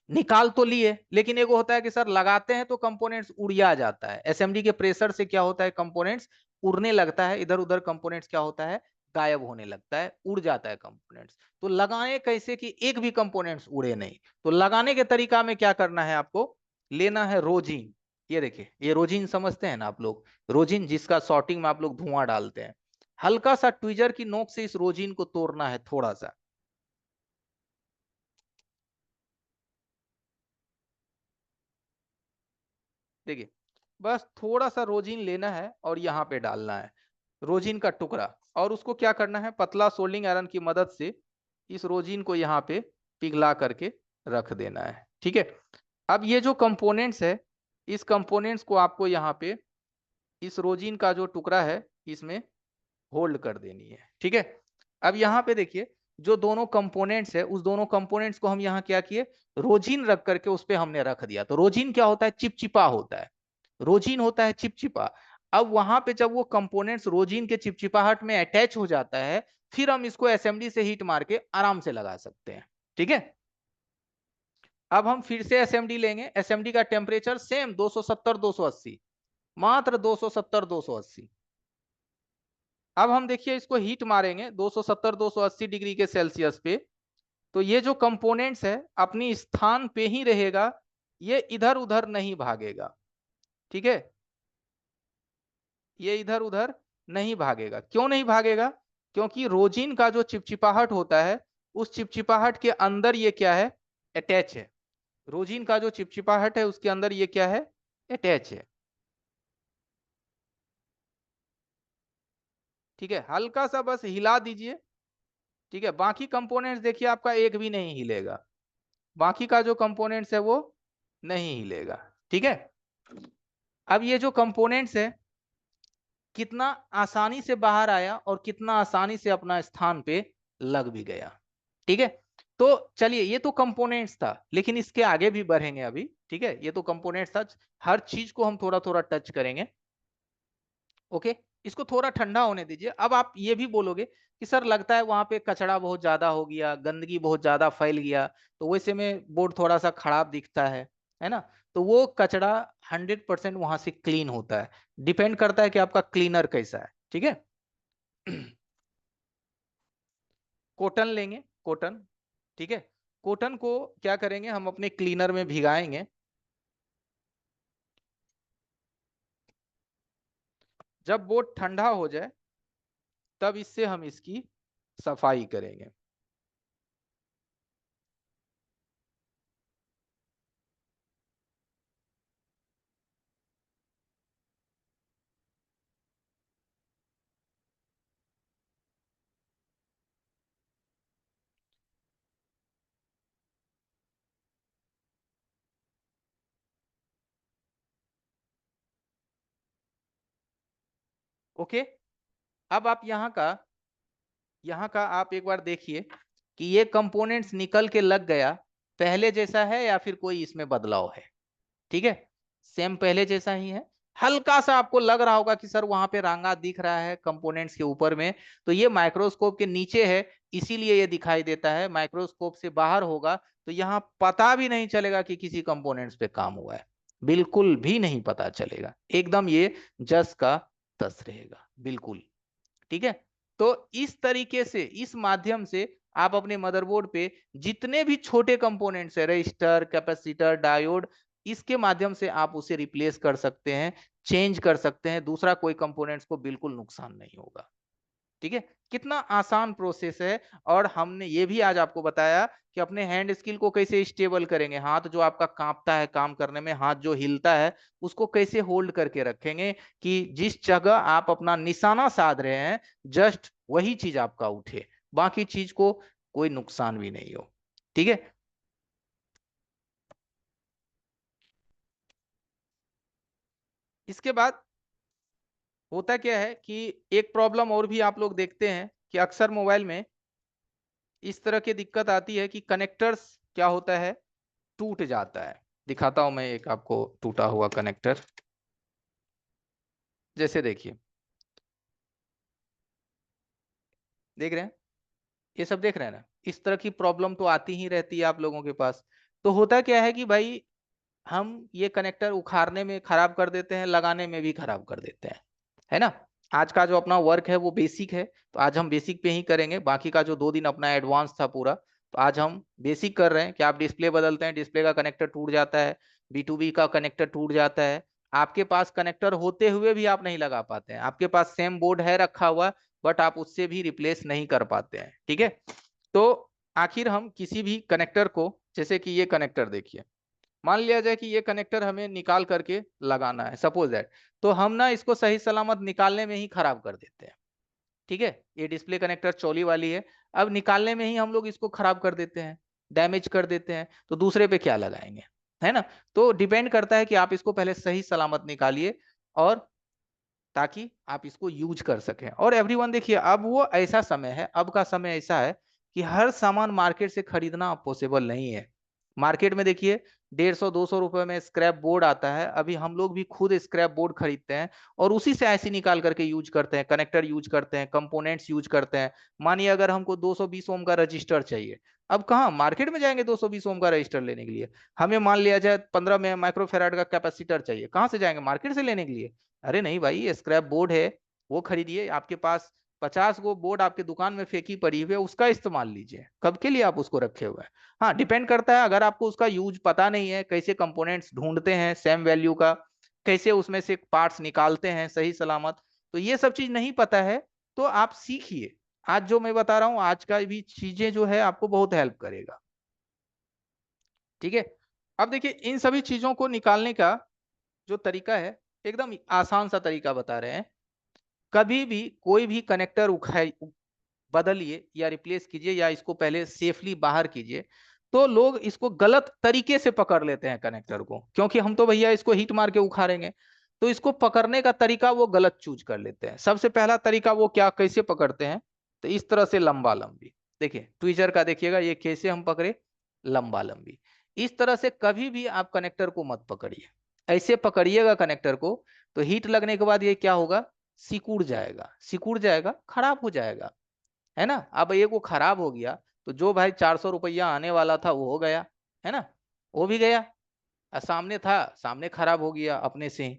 निकाल तो लिए, लेकिन एगो होता है कि सर लगाते हैं तो कंपोनेंट्स उड़िया जाता है। एसएमडी के प्रेशर से क्या होता है, कंपोनेंट्स उड़ने लगता है, इधर उधर कंपोनेंट्स क्या होता है, गायब होने लगता है, उड़ जाता है कंपोनेंट्स। तो लगाए कैसे कि एक भी कंपोनेंट्स उड़े नहीं? तो लगाने के तरीका में क्या करना है आपको, लेना है रोजिन। ये देखिए, ये रोजिन समझते हैं ना आप लोग, रोजिन जिसका शॉर्टिंग में आप लोग धुआं डालते हैं। हल्का सा ट्विजर की नोक से इस रोजिन को तोड़ना है थोड़ा सा। देखिए, बस थोड़ा सा रोजिन लेना है और यहाँ पे डालना है रोजिन का टुकड़ा, और उसको क्या करना है, पतला सोल्डिंग आयरन की मदद से इस रोजिन को यहाँ पे पिघला करके रख देना है। ठीक है, अब ये जो कंपोनेंट्स है, इस कंपोनेंट्स को आपको यहाँ पे इस रोजिन का जो टुकड़ा है इसमें होल्ड कर देनी है। ठीक है, अब यहाँ पे देखिए, जो दोनों कंपोनेंट्स है उस दोनों कंपोनेंट्स को हम यहाँ क्या किए, रोजिन रख करके उस पे हमने रख दिया। तो रोजिन क्या होता है, चिपचिपा होता है, रोजिन होता है चिपचिपा। अब वहां पे जब वो कंपोनेंट्स रोजिन के चिपचिपाहट में अटैच हो जाता है, फिर हम इसको एसएमडी से हीट मार के आराम से लगा सकते हैं। ठीक है, अब हम फिर से एसएमडी लेंगे। एसएमडी का टेम्परेचर सेम 270 280, मात्र 270 280। अब हम देखिए इसको हीट मारेंगे 270 280 डिग्री के सेल्सियस पे, तो ये जो कंपोनेंट्स है अपनी स्थान पे ही रहेगा, ये इधर उधर नहीं भागेगा। ठीक है, ये इधर उधर नहीं भागेगा। क्यों नहीं भागेगा? क्योंकि रोजिन का जो चिपचिपाहट होता है उस चिपचिपाहट के अंदर ये क्या है, अटैच है। रोजिन का जो चिपचिपाहट है उसके अंदर ये क्या है, अटैच है। ठीक है, हल्का सा बस हिला दीजिए। ठीक है, बाकी कंपोनेंट्स देखिए आपका एक भी नहीं हिलेगा, बाकी का जो कंपोनेंट्स है वो नहीं हिलेगा। ठीक है, अब ये जो कंपोनेंट्स है कितना आसानी से बाहर आया और कितना आसानी से अपना स्थान पे लग भी गया। ठीक है, तो चलिए, ये तो कंपोनेंट्स था, लेकिन इसके आगे भी बढ़ेंगे अभी। ठीक है, ये तो कंपोनेंट्स था, हर चीज को हम थोड़ा थोड़ा टच करेंगे। ओके, इसको थोड़ा ठंडा होने दीजिए। अब आप ये भी बोलोगे कि सर लगता है वहां पे कचरा बहुत ज्यादा हो गया, गंदगी बहुत ज्यादा फैल गया, तो वैसे में बोर्ड थोड़ा सा खराब दिखता है ना? तो वो कचरा 100% वहां से क्लीन होता है। डिपेंड करता है कि आपका क्लीनर कैसा है। ठीक है, कॉटन लेंगे, कॉटन। ठीक है, कॉटन को क्या करेंगे, हम अपने क्लीनर में भिगाएंगे। जब बोर्ड ठंडा हो जाए तब इससे हम इसकी सफाई करेंगे। ओके, अब आप यहाँ का आप एक बार देखिए कि ये कंपोनेंट्स निकल के लग गया, पहले जैसा है या फिर कोई इसमें बदलाव है। ठीक है, सेम पहले जैसा ही है। हल्का सा आपको लग रहा होगा कि सर वहां पे रांगा दिख रहा है कंपोनेंट्स के ऊपर में, तो ये माइक्रोस्कोप के नीचे है, इसीलिए ये दिखाई देता है। माइक्रोस्कोप से बाहर होगा तो यहाँ पता भी नहीं चलेगा कि किसी कंपोनेंट्स पे काम हुआ है, बिल्कुल भी नहीं पता चलेगा, एकदम ये जस का तस रहेगा बिल्कुल। ठीक है, तो इस तरीके से, इस माध्यम से आप अपने मदरबोर्ड पे जितने भी छोटे कंपोनेंट्स है, रजिस्टर, कैपेसिटर, डायोड, इसके माध्यम से आप उसे रिप्लेस कर सकते हैं, चेंज कर सकते हैं, दूसरा कोई कंपोनेंट्स को बिल्कुल नुकसान नहीं होगा। ठीक है, कितना आसान प्रोसेस है। और हमने ये भी आज आपको बताया कि अपने हैंड स्किल को कैसे स्टेबल करेंगे, हाथ जो आपका कांपता है काम करने में, हाथ जो हिलता है उसको कैसे होल्ड करके रखेंगे कि जिस जगह आप अपना निशाना साध रहे हैं जस्ट वही चीज आपका उठे, बाकी चीज को कोई नुकसान भी नहीं हो। ठीक है, इसके बाद होता क्या है कि एक प्रॉब्लम और भी आप लोग देखते हैं कि अक्सर मोबाइल में इस तरह की दिक्कत आती है कि कनेक्टर्स क्या होता है, टूट जाता है। दिखाता हूं मैं एक आपको टूटा हुआ कनेक्टर। जैसे देखिए, देख रहे हैं, ये सब देख रहे हैं ना, इस तरह की प्रॉब्लम तो आती ही रहती है आप लोगों के पास। तो होता क्या है कि भाई हम ये कनेक्टर उखाड़ने में खराब कर देते हैं, लगाने में भी खराब कर देते हैं, है ना। आज का जो अपना वर्क है वो बेसिक है, तो आज हम बेसिक पे ही करेंगे, बाकी का जो 2 दिन अपना एडवांस था पूरा, तो आज हम बेसिक कर रहे हैं कि आप डिस्प्ले बदलते हैं, डिस्प्ले का कनेक्टर टूट जाता है, B2B का कनेक्टर टूट जाता है, आपके पास कनेक्टर होते हुए भी आप नहीं लगा पाते हैं, आपके पास सेम बोर्ड है रखा हुआ, बट आप उससे भी रिप्लेस नहीं कर पाते हैं। ठीक है, तो आखिर हम किसी भी कनेक्टर को, जैसे कि ये कनेक्टर देखिए, मान लिया जाए कि ये कनेक्टर हमें निकाल करके लगाना है, सपोज दैट, तो हम ना इसको सही सलामत निकालने में ही खराब कर देते हैं। ठीक है, ये डिस्प्ले कनेक्टर चौली वाली है, अब निकालने में ही हम लोग इसको खराब कर देते हैं, डैमेज कर देते हैं, तो दूसरे पे क्या लगाएंगे, है ना। तो डिपेंड करता है कि आप इसको पहले सही सलामत निकालिए, और ताकि आप इसको यूज कर सकें। और एवरीवन देखिए, अब वो ऐसा समय है, अब का समय ऐसा है कि हर सामान मार्केट से खरीदना पॉसिबल नहीं है। मार्केट में देखिए 150-200 रुपए में स्क्रैप बोर्ड आता है, अभी हम लोग भी खुद स्क्रैप बोर्ड खरीदते हैं और उसी से ऐसी निकाल करके यूज करते हैं, कनेक्टर यूज करते हैं, कंपोनेंट्स यूज करते हैं। मानिए अगर हमको 220 ओम का रजिस्टर चाहिए, अब कहाँ मार्केट में जाएंगे 220 ओम का रजिस्टर लेने के लिए। हमें मान लिया जाए 15 में माइक्रोफेराड का कैपेसिटर चाहिए, कहाँ से जाएंगे, मार्केट से लेने के लिए। अरे नहीं भाई, ये स्क्रैप बोर्ड है, वो खरीदिए, आपके पास 50 गो बोर्ड आपके दुकान में फेंकी पड़ी हुई है, उसका इस्तेमाल लीजिए, कब के लिए आप उसको रखे हुए हैं। हाँ, डिपेंड करता है, अगर आपको उसका यूज पता नहीं है, कैसे कंपोनेंट्स ढूंढते हैं सेम वैल्यू का, कैसे उसमें से पार्ट्स निकालते हैं सही सलामत, तो ये सब चीज नहीं पता है, तो आप सीखिए। आज जो मैं बता रहा हूँ, आज का भी चीजें जो है आपको बहुत हेल्प करेगा। ठीक है, अब देखिए इन सभी चीजों को निकालने का जो तरीका है, एकदम आसान सा तरीका बता रहे हैं। कभी भी कोई भी कनेक्टर उखाए, बदलिए या रिप्लेस कीजिए या इसको पहले सेफली बाहर कीजिए, तो लोग इसको गलत तरीके से पकड़ लेते हैं कनेक्टर को, क्योंकि हम तो भैया इसको हिट मार के उखाड़ेंगे, तो इसको पकड़ने का तरीका वो गलत चूज कर लेते हैं। सबसे पहला तरीका वो क्या, कैसे पकड़ते हैं, तो इस तरह से लंबा लंबी, देखिए ट्विजर का देखिएगा, ये कैसे हम पकड़े, लंबा लंबी। इस तरह से कभी भी आप कनेक्टर को मत पकड़िए, ऐसे पकड़िएगा कनेक्टर को, तो हीट लगने के बाद ये क्या होगा, सिकुड़ जाएगा, सिकुड़ जाएगा, खराब हो जाएगा, है ना। अब एक वो खराब हो गया, तो जो भाई 400 रुपया आने वाला था वो हो गया, है ना, वो भी गया, और सामने था, सामने खराब हो गया अपने से ही।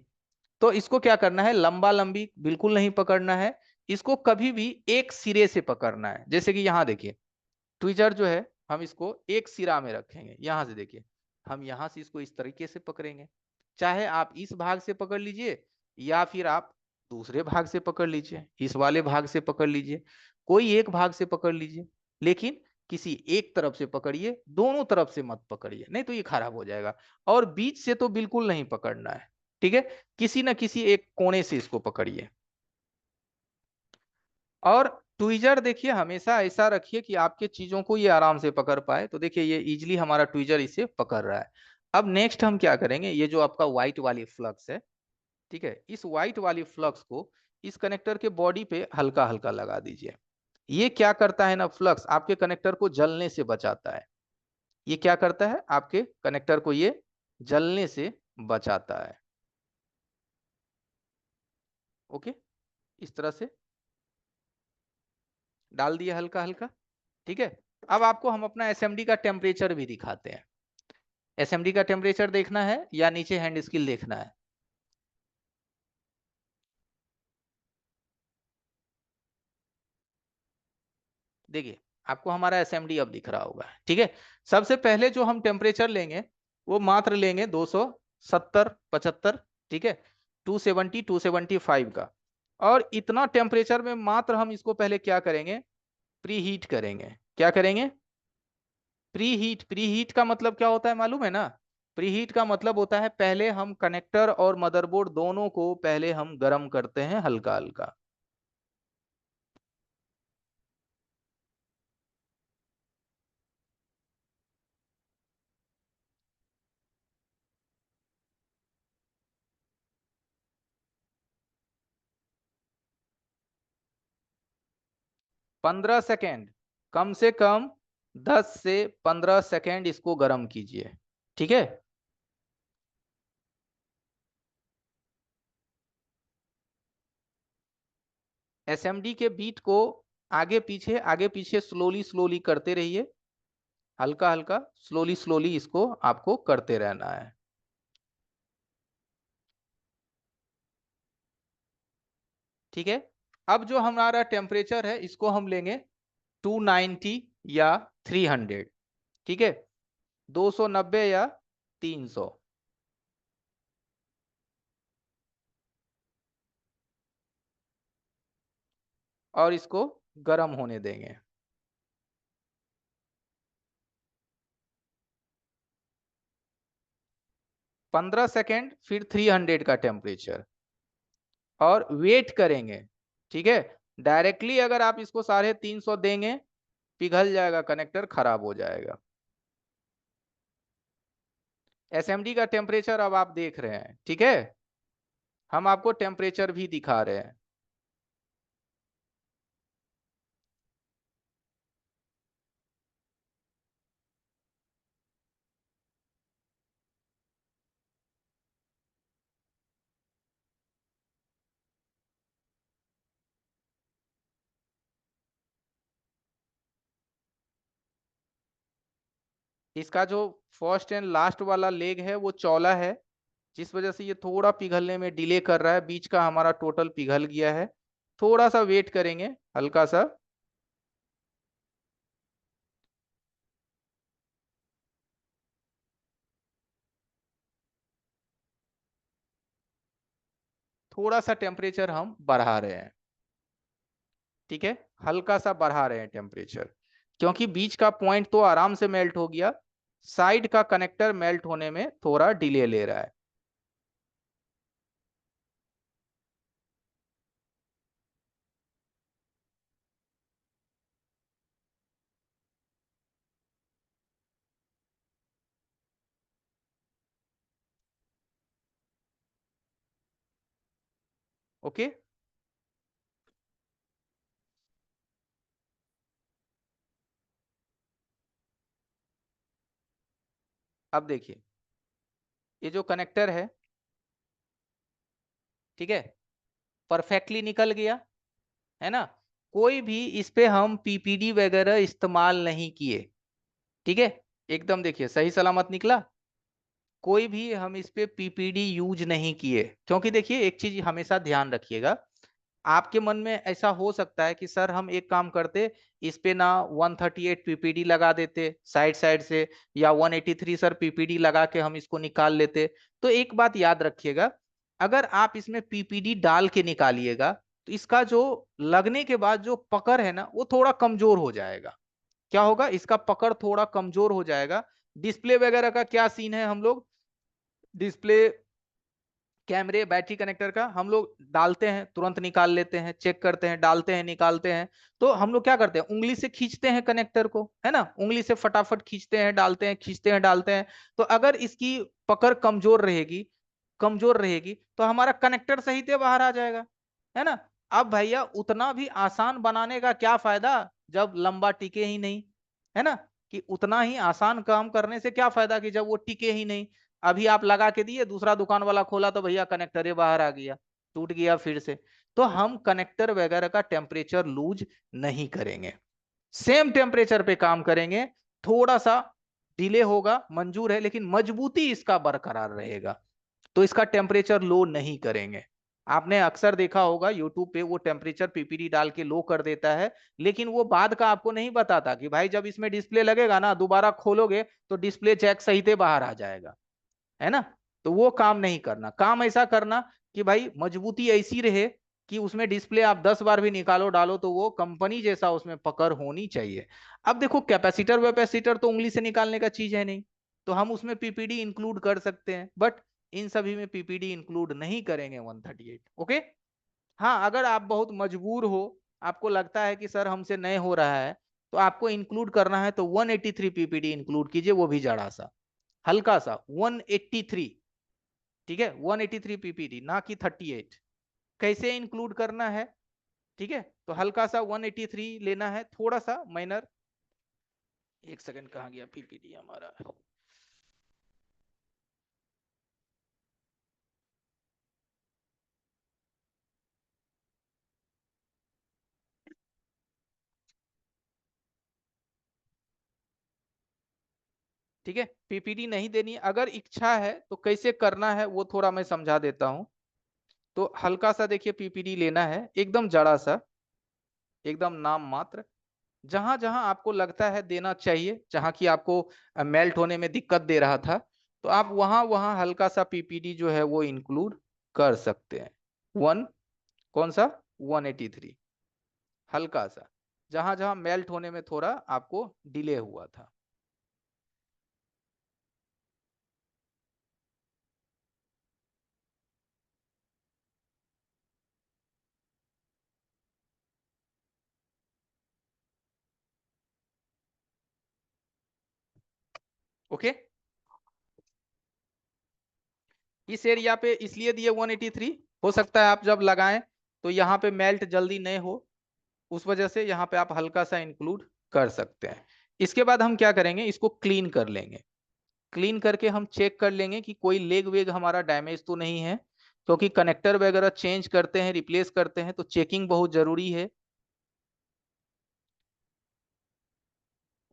तो इसको क्या करना है, लंबा लंबी बिल्कुल नहीं पकड़ना है, इसको कभी भी एक सिरे से पकड़ना है। जैसे कि यहाँ देखिए, ट्विजर जो है हम इसको एक सिरा में रखेंगे, यहां से देखिए, हम यहां से इसको इस तरीके से पकड़ेंगे, चाहे आप इस भाग से पकड़ लीजिए या फिर आप दूसरे भाग से पकड़ लीजिए, इस वाले भाग से पकड़ लीजिए, कोई एक भाग से पकड़ लीजिए, लेकिन किसी एक तरफ से पकड़िए, दोनों तरफ से मत पकड़िए, नहीं तो ये खराब हो जाएगा। और बीच से तो बिल्कुल नहीं पकड़ना है। ठीक है, किसी ना किसी एक कोने से इसको पकड़िए। और ट्विजर देखिए हमेशा ऐसा रखिए कि आपके चीजों को ये आराम से पकड़ पाए, तो देखिए ये इजिली हमारा ट्विजर इसे पकड़ रहा है। अब नेक्स्ट हम क्या करेंगे, ये जो आपका व्हाइट वाली फ्लक्स है, ठीक है, इस व्हाइट वाली फ्लक्स को इस कनेक्टर के बॉडी पे हल्का हल्का लगा दीजिए। ये क्या करता है ना, फ्लक्स आपके कनेक्टर को जलने से बचाता है। ये क्या करता है, आपके कनेक्टर को ये जलने से बचाता है। ओके, इस तरह से डाल दिया हल्का हल्का। ठीक है, अब आपको हम अपना एसएमडी का टेम्परेचर भी दिखाते हैं। एसएमडी का टेम्परेचर देखना है या नीचे हैंड स्किल देखना है? देखिए, आपको हमारा एसएमडी अब दिख रहा होगा। ठीक है, सबसे पहले जो हम टेम्परेचर लेंगे वो मात्र लेंगे 270 75। ठीक है, 270 275 का। और इतना टेम्परेचर में मात्र हम इसको पहले क्या करेंगे, प्री हीट करेंगे। क्या करेंगे? Pre heat. प्री हीट का मतलब क्या होता है मालूम है ना? प्री हीट का मतलब होता है पहले हम कनेक्टर और मदरबोर्ड दोनों को पहले हम गर्म करते हैं हल्का हल्का। 15 सेकेंड, कम से कम 10 से 15 सेकेंड इसको गर्म कीजिए। ठीक है, एसएमडी के बीट को आगे पीछे स्लोली स्लोली करते रहिए, हल्का हल्का स्लोली स्लोली इसको आपको करते रहना है। ठीक है, अब जो हमारा टेम्परेचर है इसको हम लेंगे 290 या 300। ठीक है, 290 या 300, और इसको गर्म होने देंगे 15 सेकेंड, फिर 300 का टेम्परेचर, और वेट करेंगे। ठीक है, डायरेक्टली अगर आप इसको 350 देंगे, पिघल जाएगा कनेक्टर, खराब हो जाएगा। एसएमडी का टेम्परेचर अब आप देख रहे हैं। ठीक है, हम आपको टेम्परेचर भी दिखा रहे हैं। इसका जो फर्स्ट एंड लास्ट वाला लेग है वो चौला है, जिस वजह से ये थोड़ा पिघलने में डिले कर रहा है। बीच का हमारा टोटल पिघल गया है। थोड़ा सा वेट करेंगे, हल्का सा। थोड़ा सा टेम्परेचर हम बढ़ा रहे हैं। ठीक है, हल्का सा बढ़ा रहे हैं टेम्परेचर, क्योंकि बीच का पॉइंट तो आराम से मेल्ट हो गया, साइड का कनेक्टर मेल्ट होने में थोड़ा डिले ले रहा है। ओके, अब देखिए, ये जो कनेक्टर ठीक है, परफेक्टली निकल गया है ना। कोई भी इस पे हम पीपीडी वगैरह इस्तेमाल नहीं किए। ठीक है, एकदम देखिए सही सलामत निकला। कोई भी हम इस पे पीपीडी यूज नहीं किए, क्योंकि देखिए एक चीज हमेशा ध्यान रखिएगा। आपके मन में ऐसा हो सकता है कि सर हम एक काम करते, इस पे ना 138 पीपीडी लगा देते साइड साइड से, या 183 सर पीपीडी लगा के हम इसको निकाल लेते। तो एक बात याद रखिएगा, अगर आप इसमें पीपीडी डाल के निकालिएगा तो इसका जो लगने के बाद जो पकड़ है ना वो थोड़ा कमजोर हो जाएगा। क्या होगा, इसका पकड़ थोड़ा कमजोर हो जाएगा। डिस्प्ले वगैरह का क्या सीन है, हम लोग डिस्प्ले, कैमरे, बैटरी कनेक्टर का हम लोग डालते हैं तुरंत निकाल लेते हैं, चेक करते हैं, डालते हैं निकालते हैं। तो हम लोग क्या करते हैं, उंगली से खींचते हैं कनेक्टर को, है ना, उंगली से फटाफट खींचते हैं डालते हैं, खींचते हैं डालते हैं। तो अगर इसकी पकड़ कमजोर रहेगी तो हमारा कनेक्टर सही से बाहर आ जाएगा, है ना। अब भैया उतना भी आसान बनाने का क्या फायदा जब लंबा टिके ही नहीं, है ना। कि उतना ही आसान काम करने से क्या फायदा कि जब वो टिके ही नहीं। अभी आप लगा के दिए, दूसरा दुकान वाला खोला तो भैया कनेक्टर बाहर आ गया, टूट गया फिर से। तो हम कनेक्टर वगैरह का टेम्परेचर लूज नहीं करेंगे, सेम टेम्परेचर पे काम करेंगे। थोड़ा सा डिले होगा मंजूर है, लेकिन मजबूती इसका बरकरार रहेगा। तो इसका टेम्परेचर लो नहीं करेंगे। आपने अक्सर देखा होगा यूट्यूब पे वो टेम्परेचर पीपीडी डाल के लो कर देता है, लेकिन वो बाद का आपको नहीं बताता कि भाई जब इसमें डिस्प्ले लगेगा ना, दोबारा खोलोगे तो डिस्प्ले जैक सही से बाहर आ जाएगा, है ना। तो वो काम नहीं करना, काम ऐसा करना कि भाई मजबूती ऐसी रहे कि उसमें डिस्प्ले आप 10 बार भी निकालो डालो तो वो कंपनी जैसा उसमें पकड़ होनी चाहिए। अब देखो कैपेसिटर वेपेसिटर तो उंगली से निकालने का चीज है नहीं, तो हम उसमें पीपीडी इंक्लूड कर सकते हैं, बट इन सभी में पीपीडी इंक्लूड नहीं करेंगे 138। ओके। हाँ, अगर आप बहुत मजबूर हो, आपको लगता है कि सर हमसे नहीं हो रहा है, तो आपको इंक्लूड करना है तो 183 पीपीडी इंक्लूड कीजिए, वो भी जड़ा सा हल्का सा 183। ठीक है, 183 पीपीडी ना कि 38। कैसे इंक्लूड करना है, ठीक है, तो हल्का सा 183 लेना है, थोड़ा सा माइनर। एक सेकंड, कहाँ गया पीपीडी हमारा। ठीक है, पीपीडी नहीं देनी, अगर इच्छा है तो कैसे करना है वो थोड़ा मैं समझा देता हूं। तो हल्का सा देखिए पीपीडी लेना है, एकदम जड़ा सा, एकदम नाम मात्र। जहां जहां आपको लगता है देना चाहिए, जहां की आपको मेल्ट होने में दिक्कत दे रहा था, तो आप वहां वहां हल्का सा पीपीडी जो है वो इंक्लूड कर सकते हैं। वन, कौन सा, 183, हल्का सा, जहां जहां मेल्ट होने में थोड़ा आपको डिले हुआ था। ओके। इस एरिया पे इसलिए दिए 183, हो सकता है आप जब लगाएं तो यहाँ पे मेल्ट जल्दी नहीं हो, उस वजह से यहाँ पे आप हल्का सा इंक्लूड कर सकते हैं। इसके बाद हम क्या करेंगे, इसको क्लीन कर लेंगे। क्लीन करके हम चेक कर लेंगे कि कोई लेग वेग हमारा डैमेज तो नहीं है, क्योंकि कनेक्टर वगैरह चेंज करते हैं, रिप्लेस करते हैं, तो चेकिंग बहुत जरूरी है।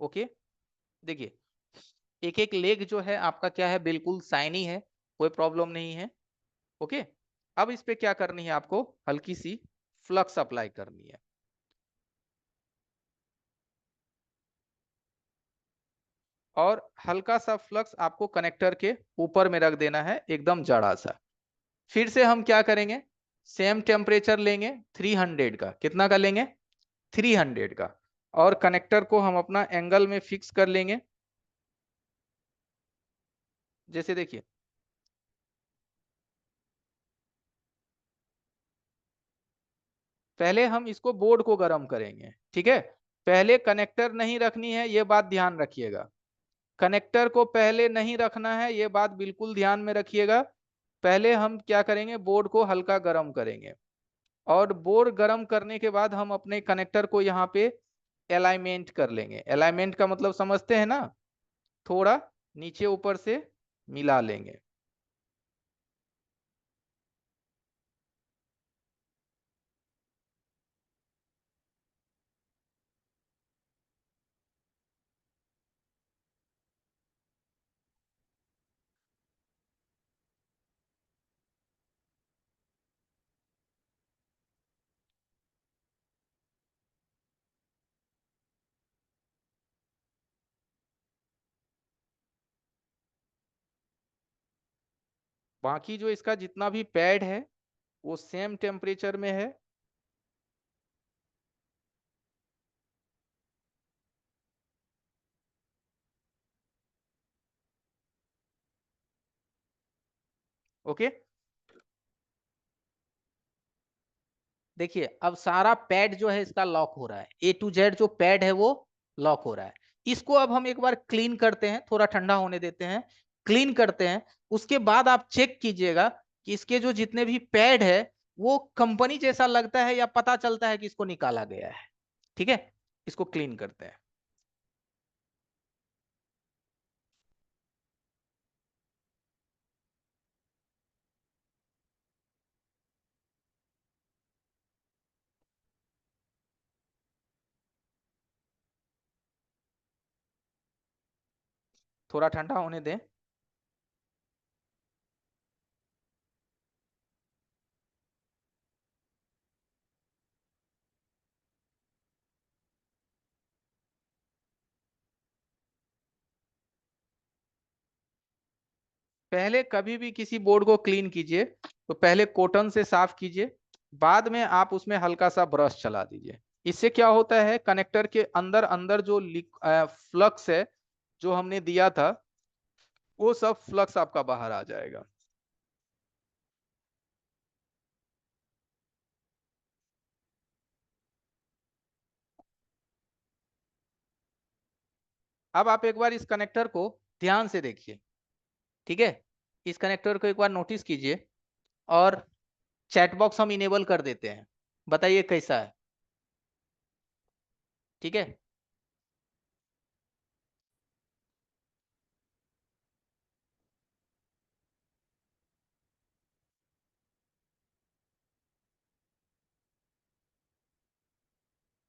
ओके। देखिए, एक एक लेग जो है आपका क्या है, बिल्कुल साइनी है, कोई प्रॉब्लम नहीं है। ओके। अब इस पे क्या करनी है, आपको हल्की सी फ्लक्स अप्लाई करनी है, और हल्का सा फ्लक्स आपको कनेक्टर के ऊपर में रख देना है, एकदम जड़ा सा। फिर से हम क्या करेंगे, सेम टेम्परेचर लेंगे 300 का, कितना का लेंगे, 300 का, और कनेक्टर को हम अपना एंगल में फिक्स कर लेंगे। जैसे देखिए, पहले हम इसको बोर्ड को गर्म करेंगे, ठीक है। पहले कनेक्टर नहीं रखनी है, ये बात ध्यान रखिएगा। कनेक्टर को पहले नहीं रखना है, ये बात बिल्कुल ध्यान में रखिएगा। पहले हम क्या करेंगे, बोर्ड को हल्का गर्म करेंगे, और बोर्ड गर्म करने के बाद हम अपने कनेक्टर को यहाँ पे अलाइनमेंट कर लेंगे। अलाइनमेंट का मतलब समझते हैं ना, थोड़ा नीचे ऊपर से मिला लेंगे। बाकी जो इसका जितना भी पैड है वो सेम टेम्परेचर में है। ओके। देखिए, अब सारा पैड जो है इसका लॉक हो रहा है, A to Z जो पैड है वो लॉक हो रहा है। इसको अब हम एक बार क्लीन करते हैं, थोड़ा ठंडा होने देते हैं, क्लीन करते हैं। उसके बाद आप चेक कीजिएगा कि इसके जो जितने भी पैड है वो कंपनी जैसा लगता है या पता चलता है कि इसको निकाला गया है। ठीक है, इसको क्लीन करते हैं। थोड़ा ठंडा होने दें। पहले कभी भी किसी बोर्ड को क्लीन कीजिए तो पहले कॉटन से साफ कीजिए, बाद में आप उसमें हल्का सा ब्रश चला दीजिए। इससे क्या होता है, कनेक्टर के अंदर अंदर जो फ्लक्स है जो हमने दिया था वो सब फ्लक्स आपका बाहर आ जाएगा। अब आप एक बार इस कनेक्टर को ध्यान से देखिए, ठीक है। इस कनेक्टर को एक बार नोटिस कीजिए और चैट बॉक्स हम इनेबल कर देते हैं। बताइए कैसा है, ठीक है।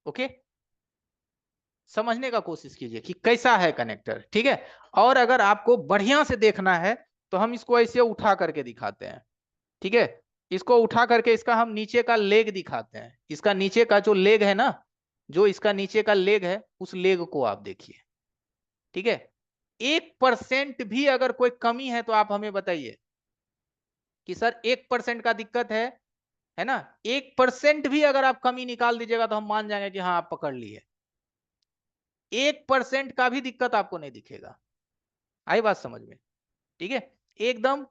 ओके, समझने का कोशिश कीजिए कि कैसा है कनेक्टर, ठीक है। और अगर आपको बढ़िया से देखना है तो हम इसको ऐसे उठा करके दिखाते हैं, ठीक है। इसको उठा करके इसका हम नीचे का लेग दिखाते हैं। इसका नीचे का जो लेग है ना, जो इसका नीचे का लेग है उस लेग को आप देखिए, ठीक है। 1% भी अगर कोई कमी है तो आप हमें बताइए कि सर 1% का दिक्कत है ना। 1% भी अगर आप कमी निकाल दीजिएगा तो हम मान जाएंगे कि हाँ आप पकड़ लिए। 1% का भी दिक्कत आपको नहीं दिखेगा। आई बात समझ में, ठीक है। एकदम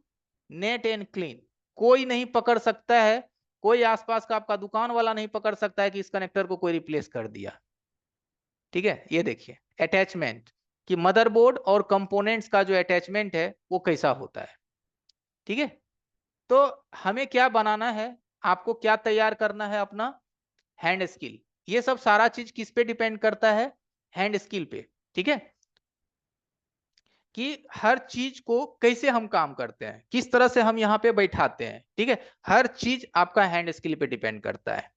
नेट एंड क्लीन, कोई नहीं पकड़ सकता है, कोई आसपास का आपका दुकान वाला नहीं पकड़ सकता है कि इस कनेक्टर को कोई रिप्लेस कर दिया, ठीक है। ये देखिए अटैचमेंट, कि मदरबोर्ड और कंपोनेंट्स का जो अटैचमेंट है वो कैसा होता है, ठीक है। तो हमें क्या बनाना है, आपको क्या तैयार करना है, अपना हैंड स्किल। ये सब सारा चीज किस पे डिपेंड करता है, हैंड स्किल पे, ठीक है। कि हर चीज को कैसे हम काम करते हैं, किस तरह से हम यहाँ पे बैठाते हैं, ठीक है। हर चीज आपका हैंड स्किल पे डिपेंड करता है।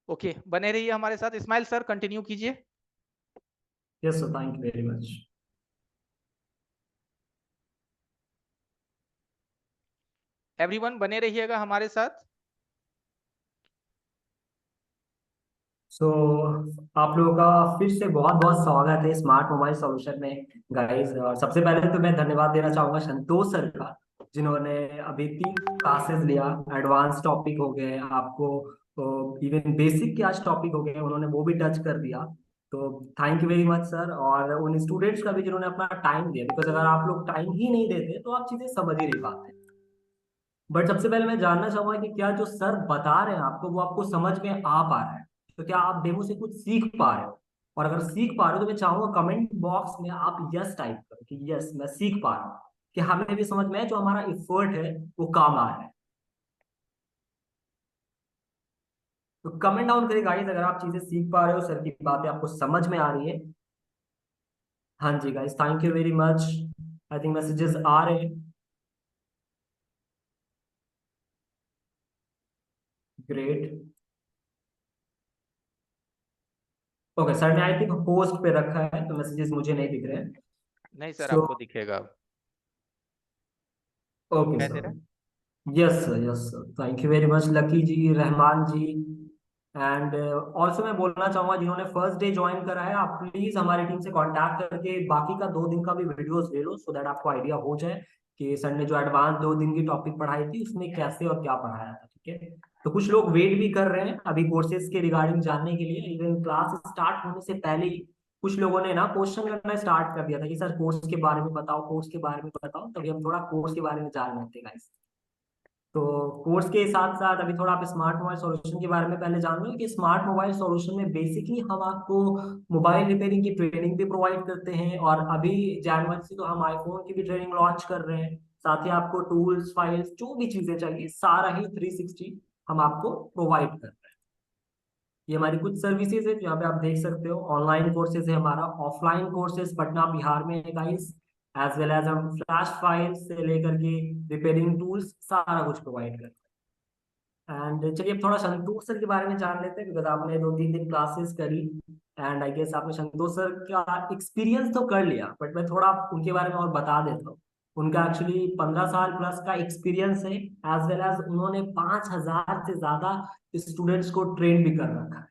ओके, बने रहिए हमारे साथ। इस्माइल सर कंटिन्यू कीजिए। Yes, sir. Thank you very much. Everyone बने रहिएगा हमारे साथ। सो आप लोगों का फिर से बहुत बहुत स्वागत है स्मार्ट मोबाइल सॉल्यूशन में गाइस। सबसे पहले तो मैं धन्यवाद देना चाहूंगा संतोष सर का, जिन्होंने अभी 3 क्लासेस लिया। एडवांस टॉपिक हो गए आपको, तो इवन बेसिक के आज टॉपिक हो गए, उन्होंने वो भी टच कर दिया। तो thank you very much sir, और उन स्टूडेंट्स का भी जिन्होंने अपना टाइम दिया, बिकॉज अगर आप लोग टाइम ही नहीं देते तो आप चीजें समझ ही नहीं पाते। बट सबसे पहले मैं जानना चाहूंगा कि क्या जो सर बता रहे हैं आपको वो आपको समझ में आ पा रहा है, तो क्या आप डेमो से कुछ सीख पा रहे हो? और अगर सीख पा रहे हो तो मैं चाहूंगा कमेंट बॉक्स में आप यस टाइप करो कि यस मैं सीख पा रहा हूँ, कि हमें भी समझ में है जो हमारा एफर्ट है वो काम आ रहा है। तो कमेंट डाउन करिए गाइस अगर आप चीजें सीख पा रहे हो, सर की बातें आपको समझ में आ रही है। हाँ जी guys, thank you very much. I think messages आ रहे हैं। ग्रेट। ओके, सर ने आई थिंक होस्ट पे रखा है तो मैसेजेस मुझे नहीं दिख रहे हैं। नहीं सर, सो आपको दिखेगा अब। ओके दिखाई दे रहा सर। है? Yes sir, yes sir, thank you very much Lucky ji, Rahman ji. And also मैं बोलना चाहूंगा जिन्होंने फर्स्ट डे ज्वाइन करा है, आप प्लीज हमारी टीम से कांटेक्ट करके बाकी का 2 दिन का भी वीडियोस ले लो, सो दैट आपको आइडिया हो जाए कि सर ने जो एडवांस 2 दिन की टॉपिक पढ़ाई थी उसमें कैसे और क्या पढ़ाया था, ठीक है। तो कुछ लोग वेट भी कर रहे हैं अभी कोर्सेज के रिगार्डिंग जानने के लिए। इवन क्लास स्टार्ट होने से पहले ही कुछ लोगों ने ना क्वेश्चन करना स्टार्ट कर दिया था कि सर कोर्स के बारे में बताओ, कोर्स के बारे में बताओ। तभी हम थोड़ा कोर्स के बारे में जान रहे थे गाइस। तो कोर्स के साथ साथ अभी थोड़ा आप स्मार्ट मोबाइल सॉल्यूशन के बारे में पहले जान लो कि स्मार्ट मोबाइल सॉल्यूशन में बेसिकली हम आपको मोबाइल रिपेयरिंग की ट्रेनिंग भी प्रोवाइड करते हैं, और अभी जनवरी से तो हम आईफोन की भी ट्रेनिंग लॉन्च कर रहे हैं। साथ ही आपको टूल्स, फाइल्स, जो भी चीजें चाहिए सारा ही 360 हम आपको प्रोवाइड कर रहे हैं। ये हमारी कुछ सर्विसेज है यहाँ पे आप देख सकते हो। ऑनलाइन कोर्सेज है हमारा, ऑफलाइन कोर्सेज पटना बिहार में है गाइस, एज वेल एज हम फ्लैश फाइल्स से लेकर के रिपेयरिंग टूल्स सारा कुछ प्रोवाइड करते हैं। एंड चलिए अब थोड़ा संतोष सर के बारे में जान लेते हैं, बिकॉज आपने 2-3 दिन क्लासेस करी एंड आई गेस आपने संतोष सर का एक्सपीरियंस तो कर लिया, बट मैं थोड़ा उनके बारे में और बता देता हूँ। उनका एक्चुअली 15 साल प्लस का एक्सपीरियंस है, एज वेल एज उन्होंने 5,000 से ज्यादा स्टूडेंट्स को ट्रेन भी कर रखा है।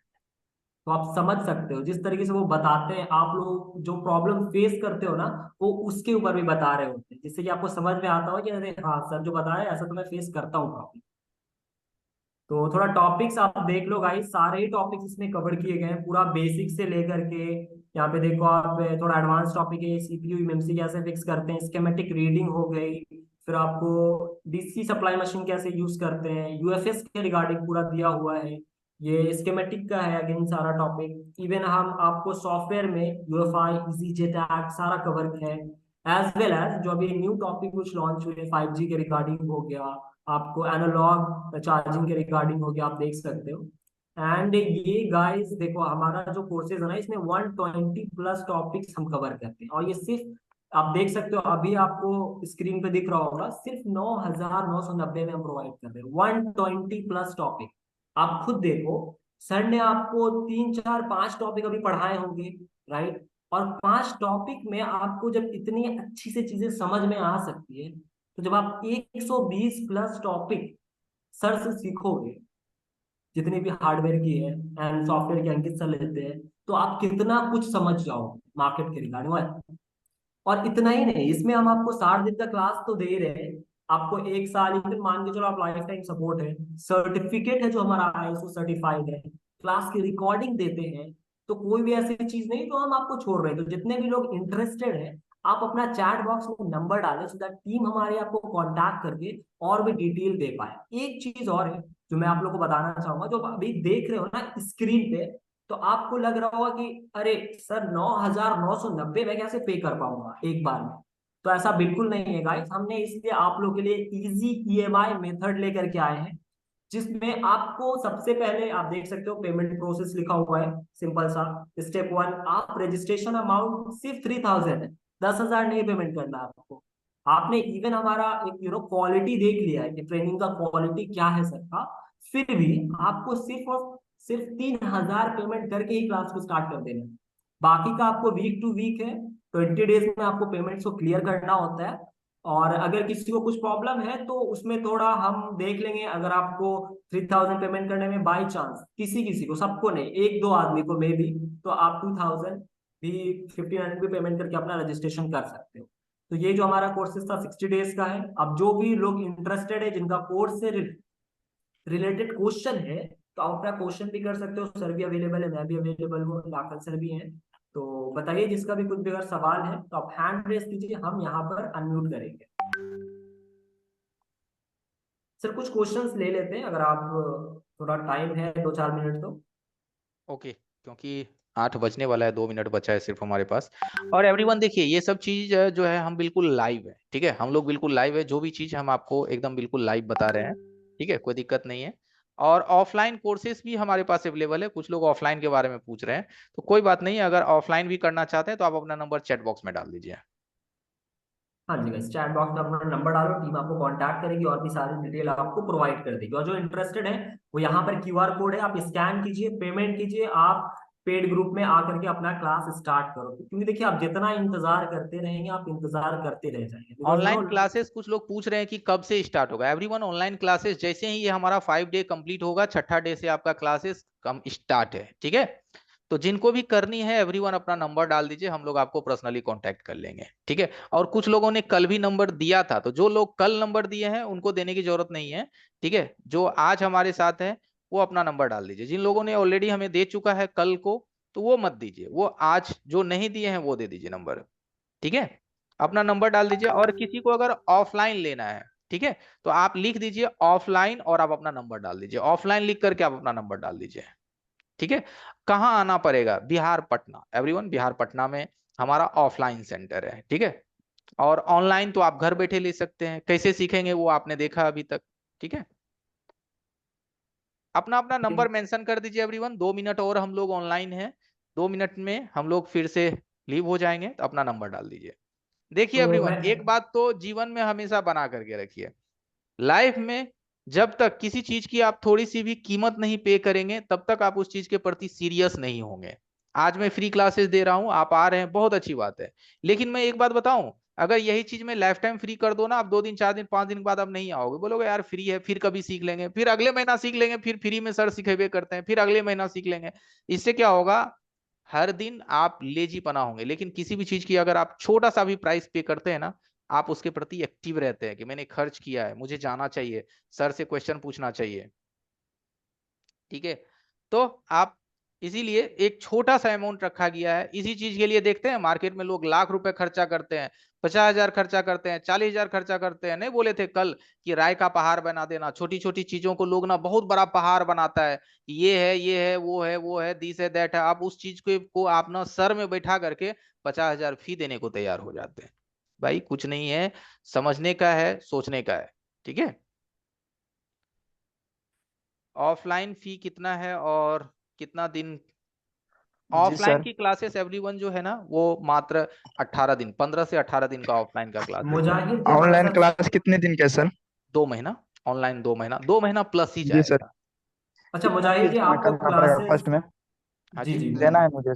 तो आप समझ सकते हो जिस तरीके से वो बताते हैं, आप लोग जो प्रॉब्लम फेस करते हो ना, वो उसके ऊपर भी बता रहे होते हैं, जिससे कि आपको समझ में आता हो कि अरे हाँ सर जो बता रहे हैं ऐसा तो मैं फेस करता हूँ प्रॉब्लम। तो थोड़ा टॉपिक्स आप देख लो गाइस, सारे ही टॉपिक्स इसमें कवर किए गए हैं, पूरा बेसिक से लेकर के यहाँ पे देखो आप, थोड़ा एडवांस टॉपिक है, सीपीयू एमएमसी कैसे फिक्स करते हैं, स्कीमेटिक रीडिंग हो गई, फिर आपको डीसी सप्लाई मशीन कैसे यूज करते हैं, यूएफएस के रिगार्डिंग पूरा दिया हुआ है। ये स्कीमेटिक का है अगेन सारा टॉपिक। इवन हम आपको सॉफ्टवेयर में यूएफआई इजी जेट सारा कवर है, एज वेल एज जो अभी न्यू टॉपिक कुछ लॉन्च हुए 5G के रिगार्डिंग हो गया, आपको एनालॉग चार्जिंग के रिगार्डिंग हो गया, आप देख सकते हो। एंड ये गाइस देखो हमारा जो कोर्सेज है ना, इसमें 120 प्लस टॉपिक्स हम कवर करते हैं, और ये सिर्फ आप देख सकते हो अभी आपको स्क्रीन पे दिख रहा होगा, सिर्फ 9,990 में हम प्रोवाइड कर रहे हैं 120 प्लस टॉपिक। आप खुद देखो, सर ने आपको 3-4-5 टॉपिक अभी पढ़ाए होंगे, राइट? और 5 टॉपिक में आपको जब इतनी अच्छी से चीजें समझ में आ सकती है, तो जब आप 120 प्लस टॉपिक सर से सीखोगे, जितनी भी हार्डवेयर की है एंड सॉफ्टवेयर की अंकित सर लेते हैं, तो आप कितना कुछ समझ जाओगे मार्केट के रिगार्डिंग। और इतना ही नहीं, इसमें हम आपको 60 दिन का क्लास तो दे रहे हैं, आपको 1 साल, इवन मान के चलो आप लाइफ टाइम सपोर्ट है, सर्टिफिकेट है जो हमारा आईएसओ सर्टिफाइड है, क्लास की रिकॉर्डिंग देते हैं। तो कोई भी ऐसी चीज नहीं जो हम आपको छोड़ रहे हैं। तो जितने भी लोग इंटरेस्टेड हैं, आप अपना चैट बॉक्स में नंबर डालें, सो दैट टीम हमारी आपको कांटेक्ट करके और भी डिटेल दे पाए। एक चीज और है जो मैं आप लोग को बताना चाहूंगा, जो अभी देख रहे हो ना स्क्रीन पे, तो आपको लग रहा होगा कि अरे सर 9,990 मैं कैसे पे कर पाऊंगा एक बार में। तो ऐसा बिल्कुल नहीं है गाइस, हमने इसलिए आप लोग के लिए इजी ईएमआई मेथड लेकर के आए हैं, जिसमें आपको सबसे पहले आप देख सकते हो पेमेंट प्रोसेस लिखा हुआ है, सिंपल सा। स्टेप 1, आप रजिस्ट्रेशन अमाउंट सिर्फ 3,000 है, 10,000 नहीं पेमेंट करना है आपको। आपने इवन हमारा एक क्वालिटी देख लिया है कि ट्रेनिंग का क्वालिटी क्या है सर का, फिर भी आपको सिर्फ और सिर्फ 3,000 पेमेंट करके ही क्लास को स्टार्ट कर देना है। बाकी का आपको वीक टू वीक है, 20 डेज में आपको पेमेंट्स को क्लियर करना होता है। और अगर किसी को कुछ प्रॉब्लम है तो उसमें थोड़ा हम देख लेंगे, अगर आपको 3,000 पेमेंट करने में बाई चांस किसी किसी को, सबको नहीं, 1-2 आदमी को मे बी, तो आप 2,000 भी, 1,500 भी पेमेंट करके अपना रजिस्ट्रेशन कर सकते हो। तो ये जो हमारा कोर्सेज था 60 डेज का है। अब जो भी लोग इंटरेस्टेड है, जिनका कोर्स से रिलेटेड क्वेश्चन है, तो आप अपना क्वेश्चन भी कर सकते हो, सर भी अवेलेबल है, मैं भी अवेलेबल हूँ, लाखन सर भी हैं। तो बताइए जिसका भी कुछ भी अगर सवाल है तो आप हैंड रेस कीजिए, हम यहाँ पर अनम्यूट करेंगे। सर कुछ क्वेश्चंस ले लेते हैं, अगर आप थोड़ा टाइम है 2-4 मिनट तो। ओके, क्योंकि 8 बजने वाला है, 2 मिनट बचा है सिर्फ हमारे पास। और एवरीवन देखिए, ये सब चीज जो है हम बिल्कुल लाइव है, ठीक है, हम लोग बिल्कुल लाइव है, जो भी चीज हम आपको एकदम बिल्कुल लाइव बता रहे हैं, ठीक है, कोई दिक्कत नहीं है। और ऑफलाइन कोर्सेज भी हमारे पास अवेलेबल है, कुछ लोग ऑफलाइन के बारे में पूछ रहे हैं, तो कोई बात नहीं, अगर ऑफलाइन भी करना चाहते हैं तो आप अपना नंबर चैट बॉक्स में डाल दीजिए। हाँ जी बस चैट बॉक्स में अपना नंबर डालो, टीम आपको कांटेक्ट करेगी और भी सारी डिटेल आपको प्रोवाइड कर देगी। और जो इंटरेस्टेड है वो यहाँ पर क्यूआर कोड है, आप स्कैन कीजिए, पेमेंट कीजिए, आप पेड ग्रुप में आकर के अपना क्लास स्टार्ट करो। क्योंकि देखिए आप जितना इंतजार करते रहेंगे, आप इंतजार करते रह जाएंगे, बिकॉज ऑनलाइन क्लासेस कुछ लोग पूछ रहे हैं कि कब से स्टार्ट होगा। एवरीवन, ऑनलाइन क्लासेस जैसे ही ये हमारा 5 डे कंप्लीट होगा, छठा डे से आपका क्लासेस कम स्टार्ट है, ठीक है। तो जिनको भी करनी है एवरीवन अपना नंबर डाल दीजिए, हम लोग आपको पर्सनली कांटेक्ट कर लेंगे, ठीक है। और कुछ लोगों ने कल भी नंबर दिया था, तो जो लोग कल नंबर दिए हैं उनको देने की जरूरत नहीं है, ठीक है। जो आज हमारे साथ है वो अपना नंबर डाल दीजिए। जिन लोगों ने ऑलरेडी हमें दे चुका है कल को, तो वो मत दीजिए, वो आज जो नहीं दिए हैं वो दे दीजिए नंबर, ठीक है। अपना नंबर डाल दीजिए। और किसी को अगर ऑफलाइन लेना है, ठीक है, तो आप लिख दीजिए ऑफलाइन और आप अपना नंबर डाल दीजिए, ऑफलाइन लिख करके आप अपना नंबर डाल दीजिए, ठीक है। कहाँ आना पड़ेगा? बिहार पटना, एवरीवन, बिहार पटना में हमारा ऑफलाइन सेंटर है, ठीक है। और ऑनलाइन तो आप घर बैठे ले सकते हैं, कैसे सीखेंगे वो आपने देखा अभी तक, ठीक है। अपना अपना नंबर मेंशन कर दीजिए एवरीवन। 2 मिनट और हम लोग ऑनलाइन हैं, 2 मिनट में हम लोग फिर से लीव हो जाएंगे, तो अपना नंबर डाल दीजिए। देखिए तो एवरीवन, मैं एक बात तो जीवन में हमेशा बना करके रखिए, लाइफ में जब तक किसी चीज की आप थोड़ी सी भी कीमत नहीं पे करेंगे, तब तक आप उस चीज के प्रति सीरियस नहीं होंगे। आज मैं फ्री क्लासेस दे रहा हूं, आप आ रहे हैं, बहुत अच्छी बात है, लेकिन मैं एक बात बताऊं, अगर यही चीज मैं लाइफ टाइम फ्री कर दो ना, आप 2 दिन 4 दिन 5 दिन के बाद आप नहीं आओगे, बोलोगे यार फ्री है, फिर कभी सीख लेंगे, फिर अगले महीना सीख लेंगे, फिर फ्री में सर सिखेबे करते हैं, फिर अगले महीना सीख लेंगे। इससे क्या होगा, हर दिन आप लेजी पना होंगे। लेकिन किसी भी चीज की अगर आप छोटा सा भी प्राइस पे करते हैं ना, आप उसके प्रति एक्टिव रहते हैं कि मैंने खर्च किया है, मुझे जाना चाहिए, सर से क्वेश्चन पूछना चाहिए, ठीक है। तो आप, इसीलिए एक छोटा सा अमाउंट रखा गया है इसी चीज के लिए। देखते हैं मार्केट में लोग लाख रुपए खर्चा करते हैं, 50,000 खर्चा करते हैं, 40,000 खर्चा करते हैं। नहीं बोले थे कल कि राय का पहाड़ बना देना, छोटी छोटी चीजों को लोग ना बहुत बड़ा पहाड़ बनाता है, ये है, ये है, वो है, वो है, दिस है, दैट है। आप उस चीज को आप ना सर में बैठा करके 50,000 फी देने को तैयार हो जाते हैं। भाई कुछ नहीं है, समझने का है, सोचने का है, ठीक है। ऑफलाइन फी कितना है और कितना दिन? जी ऑफलाइन सर। की क्लासेस एवरीवन जो है ना, वो मात्र 18 दिन, 15 से 18 दिन का ऑफलाइन का क्लासेस है। मुजाहिद जी बड़ा ऑनलाइन सा। क्लास कितने दिन का है सर? 2 महीना। ऑनलाइन 2 महीना, 2 महीना प्लस ही जी सर। जाएगा। अच्छा कितना मुजाहिद फीस जी जमा आपको करना पड़ेगा क्लासेस। फर्स्ट में? हाँ जी जी। जी लेना बोलिए। है मुझे।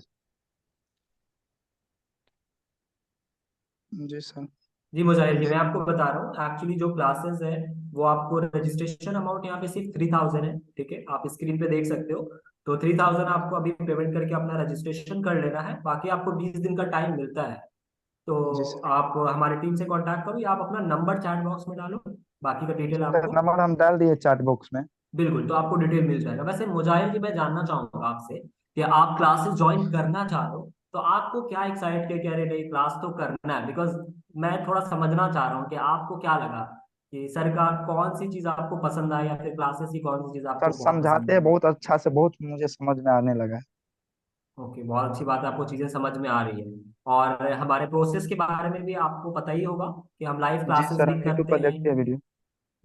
जी सर। जी मुजाहिर जी मैं आपको बता रहा हूँ, एक्चुअली जो क्लासेस है वो आपको रजिस्ट्रेशन अमाउंट यहाँ पे सिर्फ 3000 है, ठीक है, आप स्क्रीन पे देख सकते हो। तो 3000 आपको अभी पेमेंट करके अपना रजिस्ट्रेशन कर लेना है, बाकी आपको 20 दिन का टाइम मिलता है। तो जी सर। आप हमारी टीम से कांटेक्ट करो या आप अपना नंबर चैट बॉक्स में डालो, बाकी का डिटेल सर आपको। नंबर हम डाल दिए चैट बॉक्स में। बिल्कुल, तो आपको डिटेल मिल जाएगा। वैसे मुजाहिर जी मैं जानना चाहूंगा आपसे कि आप क्लासेस ज्वाइन करना चाह रहे हो, तो आपको क्या एक्साइट के कह रहे नहीं क्लास तो करना है, बिकॉज मैं थोड़ा समझना चाह रहा हूँ कि आपको क्या लगा कि सर का कौन सी चीज आपको पसंद आई या फिर क्लासेस की कौन सी चीज सर आपको बहुत समझाते पसंद हैं आई। बहुत अच्छा से, बहुत मुझे समझ में आने लगा है। ओके, बहुत अच्छी बात है, आपको चीजें समझ में आ रही है। और हमारे प्रोसेस के बारे में भी आपको पता ही होगा कि हम लाइव जी क्लासेस सर, भी हम यूट्यूब करते पर हैं। देखते हैं वीडियो।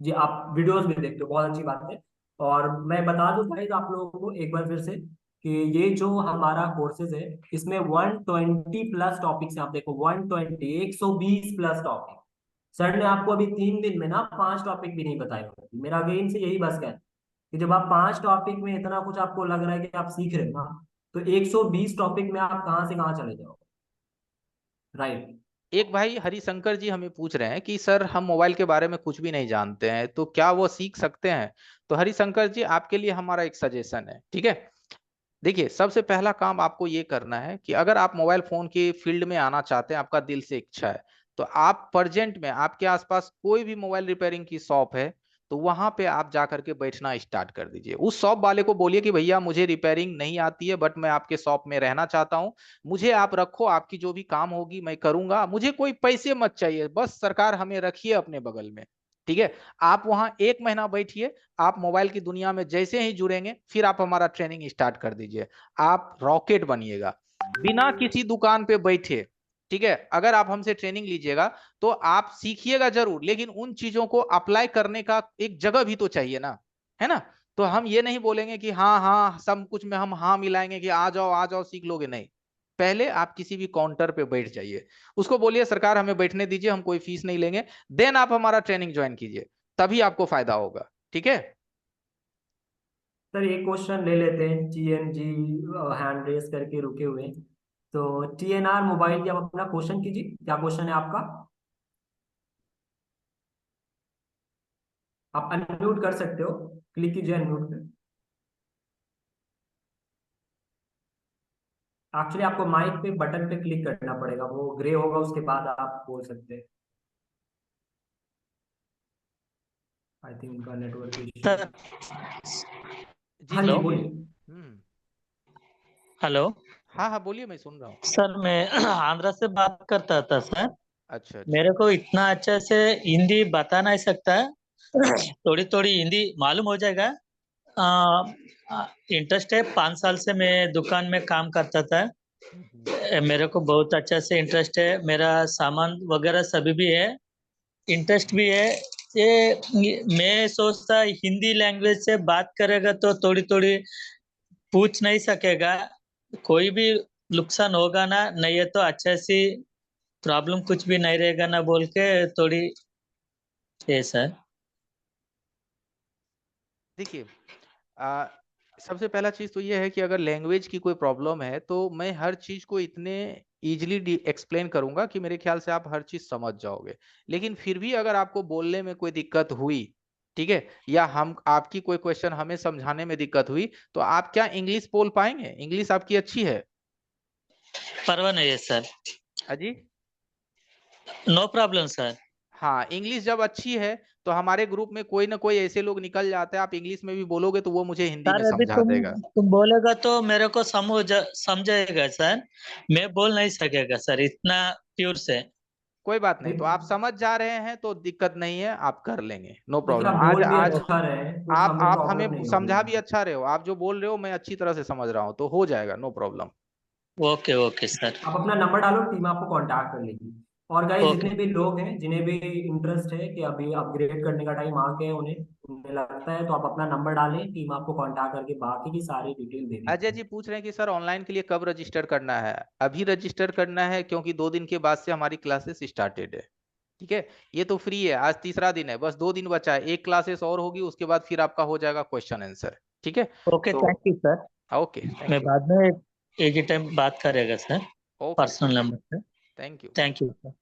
जी आप वीडियोस भी देखते हो, बहुत अच्छी बात है। और मैं बता दूं भाई आप लोगों को एक बार फिर से कि ये जो हमारा कोर्सेज है इसमें 120 प्लस टॉपिक्स हैं। आप देखो 120 प्लस टॉपिक। सर ने आपको अभी 3 दिन में ना 5 टॉपिक भी नहीं बताए होंगे। मेरा गेम से यही बस का है कि जब आप 5 टॉपिक में इतना कुछ आपको लग रहा है कि आप सीख रहे हो ना, तो 120 टॉपिक में आप कहाँ से कहाँ चले जाओ। राइट। एक भाई हरिशंकर जी हमें पूछ रहे हैं कि सर हम मोबाइल के बारे में कुछ भी नहीं जानते हैं, तो क्या वो सीख सकते हैं? तो हरिशंकर जी, आपके लिए हमारा एक सजेशन है, ठीक है। देखिए, सबसे पहला काम आपको ये करना है कि अगर आप मोबाइल फोन के फील्ड में आना चाहते हैं, आपका दिल से इच्छा है, तो आप प्रेजेंट में आपके आसपास कोई भी मोबाइल रिपेयरिंग की शॉप है, तो वहां पे आप जा करके बैठना स्टार्ट कर दीजिए। उस शॉप वाले को बोलिए कि भैया मुझे रिपेयरिंग नहीं आती है, बट मैं आपके शॉप में रहना चाहता हूँ, मुझे आप रखो, आपकी जो भी काम होगी मैं करूंगा, मुझे कोई पैसे मत चाहिए, बस सरकार हमें रखिए अपने बगल में, ठीक है। आप वहां 1 महीना बैठिए, आप मोबाइल की दुनिया में जैसे ही जुड़ेंगे, फिर आप हमारा ट्रेनिंग स्टार्ट कर दीजिए। आप रॉकेट बनिएगा, बिना किसी दुकान पे बैठे, ठीक है। अगर आप हमसे ट्रेनिंग लीजिएगा तो आप सीखिएगा जरूर, लेकिन उन चीजों को अप्लाई करने का एक जगह भी तो चाहिए ना, है ना। तो हम ये नहीं बोलेंगे कि हाँ हाँ सब कुछ में हम हाँ मिलाएंगे कि आ जाओ सीख लोगे, नहीं। पहले आप किसी भी काउंटर पे बैठ जाइए, उसको बोलिए सरकार हमें बैठने दीजिए, हम कोई फीस नहीं लेंगे, देन आप हमारा ट्रेनिंग ज्वाइन कीजिए, तभी आपको फायदा होगा, ठीक है। सर एक क्वेश्चन ले लेते हैं, TNG हैंड रेस करके रुके हुए हैं। तो TNR मोबाइल की आप अपना क्वेश्चन कीजिए, क्या क्वेश्चन है आपका? आप अनम्यूट कर सकते हो, क्लिक कीजिए अनम्यूट पे। एक्चुअली आपको माइक पे बटन पे क्लिक करना पड़ेगा, वो ग्रे होगा, उसके बाद आप बोल सकते हैं। आई थिंक उनका नेटवर्क इश्यू। सर। जी हाँ जी जी हेलो। बोलिए। बोलिए। हेलो। हाँ हाँ बोलिए, मैं सुन रहा हूँ। सर मैं आंध्रा से बात करता था सर। अच्छा अच्छा। मेरे को इतना अच्छा से हिंदी बता नहीं सकता है। थोड़ी थोड़ी हिंदी मालूम हो जाएगा। इंटरेस्ट है, 5 साल से मैं दुकान में काम करता था। हम्म। मेरे को बहुत अच्छा से इंटरेस्ट है, मेरा सामान वगैरह सभी भी है, इंटरेस्ट भी है। मैं सोचता हिंदी लैंग्वेज से बात करेगा तो थोड़ी थोड़ी पूछ नहीं सकेगा, कोई भी नुकसान होगा ना, नहीं है तो अच्छे से प्रॉब्लम कुछ भी नहीं रहेगा ना बोल के थोड़ी है सर। देखिए, आ, सबसे पहला चीज तो ये है कि अगर लैंग्वेज की कोई प्रॉब्लम है तो मैं हर चीज को इतने इजीली एक्सप्लेन करूंगा कि मेरे ख्याल से आप हर चीज समझ जाओगे। लेकिन फिर भी अगर आपको बोलने में कोई दिक्कत हुई, ठीक है, या हम आपकी कोई क्वेश्चन हमें समझाने में दिक्कत हुई, तो आप क्या इंग्लिश बोल पाएंगे? इंग्लिश आपकी अच्छी है? परवाह नहीं है सर, अजी, नो प्रॉब्लम सर। हाँ, इंग्लिश जब अच्छी है तो हमारे ग्रुप में कोई ना कोई ऐसे लोग निकल जाते हैं, आप इंग्लिश में भी बोलोगे तो वो मुझे हिंदी में सर अभी समझा तुम देगा। तुम बोलेगा तो मेरे को समझेगा सर, मैं बोल नहीं सकेगा सर इतना प्योर से। कोई बात नहीं, तो आप देखिए समझ जा रहे हैं तो दिक्कत नहीं है, आप कर लेंगे, नो देखिए, प्रॉब्लम। आप आज बोल भी आज अच्छा रहे हैं, कुछ आप हमें आप हमें प्रॉब्लम नहीं होगी। समझा भी अच्छा रहे हो, आप जो बोल रहे हो मैं अच्छी तरह से समझ रहा हूँ, तो हो जाएगा, no problem. Okay okay sir. आप अपना नंबर डालो, टीम आपको कांटेक्ट कर लेगी। और गाइस, ओके जितने भी लोग हैं जिन्हें भी इंटरेस्ट है कि अभी अपग्रेड करने का टाइम आ गया है, उन्हें उन्हें लगता है, तो आप अपना नंबर डालें, टीम आपको कांटेक्ट करके बाकी की सारी डिटेल दे अजय देगी। जी पूछ रहे हैं कि सर ऑनलाइन के लिए कब रजिस्टर करना है? अभी रजिस्टर करना है, क्योंकि 2 दिन के बाद से हमारी क्लासेस स्टार्टेड है। ठीक है, ये तो फ्री है, आज तीसरा दिन है, बस 2 दिन बचा है, एक क्लासेस और होगी, उसके बाद फिर आपका हो जाएगा क्वेश्चन आंसर। ठीक है, ओके, तो थैंक यू सर। ओके, मैं थैंक यू। बाद में एक ही टाइम बात करेगा सर, ओके, पर्सनल नंबर से। Thank you. Thank you sir.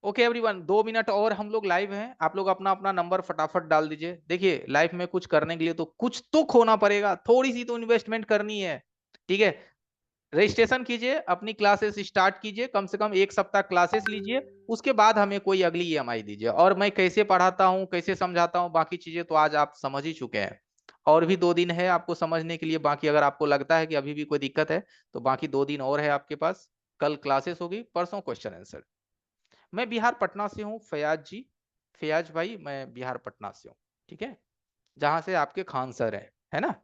Okay everyone, 2 minute और हम लोग लाइव हैं, आप लोग अपना अपना नंबर फटाफट डाल दीजिए। देखिए, लाइफ में कुछ करने के लिए तो कुछ तो खोना पड़ेगा, थोड़ी सी तो इन्वेस्टमेंट करनी है। ठीक है, रजिस्ट्रेशन कीजिए, अपनी क्लासेस स्टार्ट कीजिए, कम से कम 1 सप्ताह क्लासेस लीजिए, उसके बाद हमें कोई अगली ईएमआई दीजिए। और मैं कैसे पढ़ाता हूँ, कैसे समझाता हूँ, बाकी चीजें तो आज आप समझ ही चुके हैं। और भी 2 दिन है आपको समझने के लिए बाकी, अगर आपको लगता है कि अभी भी कोई दिक्कत है तो बाकी 2 दिन और है आपके पास। कल क्लासेस होगी, परसों क्वेश्चन आंसर। मैं बिहार पटना से हूँ, फयाज जी, फयाज भाई, मैं बिहार पटना से हूँ। ठीक है, जहां से आपके खान सर है ना।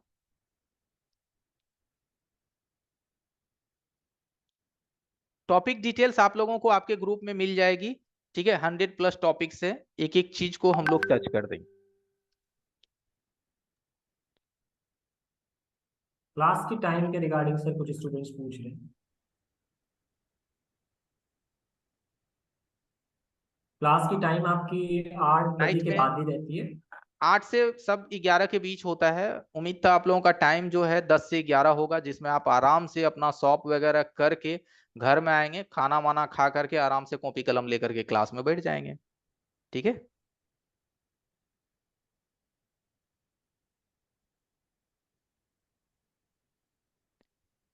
टॉपिक डिटेल्स आप लोगों को आपके ग्रुप में मिल जाएगी। ठीक है, 100+ टॉपिक्स है, एक एक चीज को हम लोग टच कर देंगे। क्लास की टाइम के रिगार्डिंग सर कुछ स्टूडेंट्स पूछ रहे हैं। क्लास की टाइम आपकी 8 बजे नाइट के में बाद ही रहती है। 8 से सब 11 के बीच होता है। उम्मीद था आप लोगों का टाइम जो है 10 से 11 होगा, जिसमें आप आराम से अपना शॉप वगैरह करके घर में आएंगे, खाना वाना खा करके आराम से कॉपी कलम लेकर के क्लास में बैठ जाएंगे। ठीक है,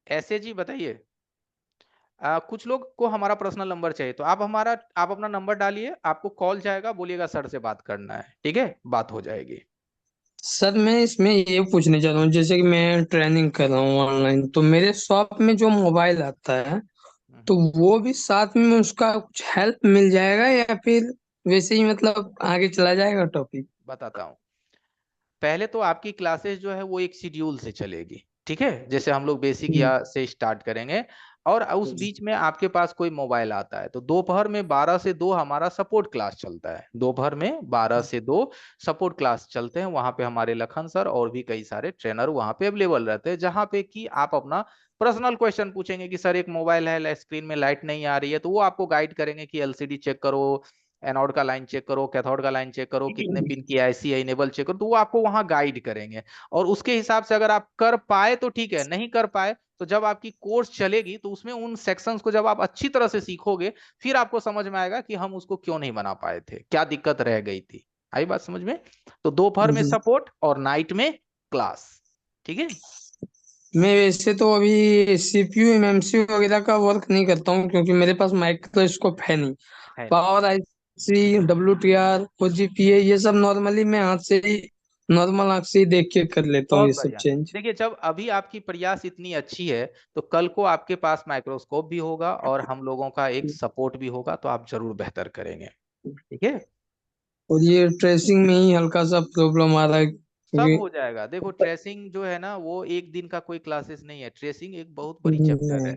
ऐसे जी बताइए। कुछ लोग को हमारा पर्सनल नंबर चाहिए, तो आप अपना नंबर डालिए, आपको कॉल जाएगा, बोलिएगा सर से बात करना है, ठीक है, बात हो जाएगी। सर मैं इसमें ये पूछने चाह रहा हूँ, जैसे कि मैं ट्रेनिंग कर रहा हूँ ऑनलाइन, तो मेरे शॉप में जो मोबाइल आता है तो हम्म, वो भी साथ में उसका कुछ हेल्प मिल जाएगा या फिर वैसे ही मतलब आगे चला जाएगा टॉपिक? बताता हूँ। पहले तो आपकी क्लासेस जो है वो एक शेड्यूल से चलेगी। ठीक है, जैसे हम लोग बेसिक हम्म, या से स्टार्ट करेंगे, और उस बीच में आपके पास कोई मोबाइल आता है तो दोपहर में 12 से 2 हमारा सपोर्ट क्लास चलता है। दोपहर में 12 से 2 सपोर्ट क्लास चलते हैं, वहां पे हमारे लखन सर और भी कई सारे ट्रेनर वहां पे अवेलेबल रहते हैं, जहां पे कि आप अपना पर्सनल क्वेश्चन पूछेंगे कि सर एक मोबाइल है, स्क्रीन में लाइट नहीं आ रही है, तो वो आपको गाइड करेंगे कि एलसीडी चेक करो, एनोड का लाइन चेक करो, कैथोड का लाइन चेक करो, कितने पिन की आईसी है, इनेबल चेक करो, तो वो आपको वहां गाइड करेंगे। और उसके हिसाब से अगर आप कर पाए तो ठीक है, नहीं कर पाए तो जब आपकी कोर्स चलेगी तो उसमें उन सेक्शंस को जब आप अच्छी तरह से सीखोगे, फिर आपको समझ में आएगा कि हम उसको क्यों नहीं बना पाए थे, क्या दिक्कत रह गई थी। आई बात समझ में? तो दोपहर में जी। सपोर्ट और नाइट में क्लास। ठीक है, मैं वैसे तो अभी सीपीयू एमएमसी वगैरह का वर्क नहीं करता हूँ क्योंकि मेरे पास माइक्रोस्कोप है नहीं। है नहीं। पावर आईसी, डब्ल्यूटीआर, ओजीपीए ये सब नॉर्मली मैं हाथ से ही, नॉर्मल आंख से ही देख के कर लेता हूँ ये बहुत सब बढ़िया। चेंज। देखिए, जब अभी आपकी प्रयास इतनी अच्छी है तो कल को आपके पास माइक्रोस्कोप भी होगा और हम लोगों का एक सपोर्ट भी होगा, तो आप जरूर बेहतर करेंगे। ठीक है, और ये ट्रेसिंग में ही हल्का सा प्रॉब्लम आ रहा है सब क्योंकि हो जाएगा। देखो, ट्रेसिंग जो है ना वो एक दिन का कोई क्लासेस नहीं है, ट्रेसिंग एक बहुत बड़ी चैप्टर है।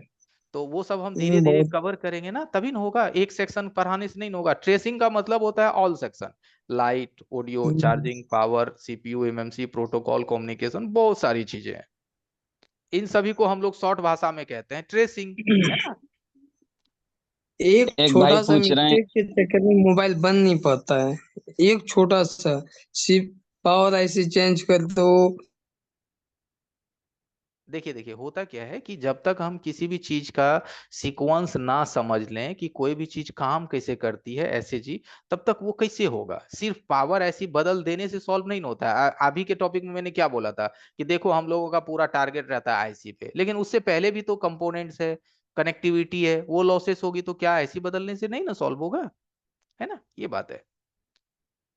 तो वो सब हम धीरे धीरे बहुत कवर करेंगे ना, तभी ना होगा। एक सेक्शन पढ़ाने से नहीं होगा। ट्रेसिंग का मतलब होता है all section, light, audio, charging, power, CPU, MMC, protocol, communication, बहुत सारी चीजें हैं। इन सभी को हम लोग शॉर्ट भाषा में कहते हैं ट्रेसिंग, है ना। एक एक भाई छोटा सा पूछ रहे हैं। मिस्टेक के चक्कर में मोबाइल बंद नहीं पाता है। एक छोटा सा, सिर्फ पावर ऐसे चेंज कर दो। देखिए देखिए, होता क्या है कि जब तक हम किसी भी चीज का सीक्वेंस ना समझ लें कि कोई भी चीज काम कैसे करती है ऐसे जी, तब तक वो कैसे होगा। सिर्फ पावर ऐसी बदल देने से सॉल्व नहीं होता है। अभी के टॉपिक में मैंने क्या बोला था कि देखो हम लोगों का पूरा टारगेट रहता है आईसी पे, लेकिन उससे पहले भी तो कंपोनेंट्स है, कनेक्टिविटी है, वो लॉसेस होगी तो क्या ऐसी बदलने से नहीं ना सॉल्व होगा, है ना, ये बात है।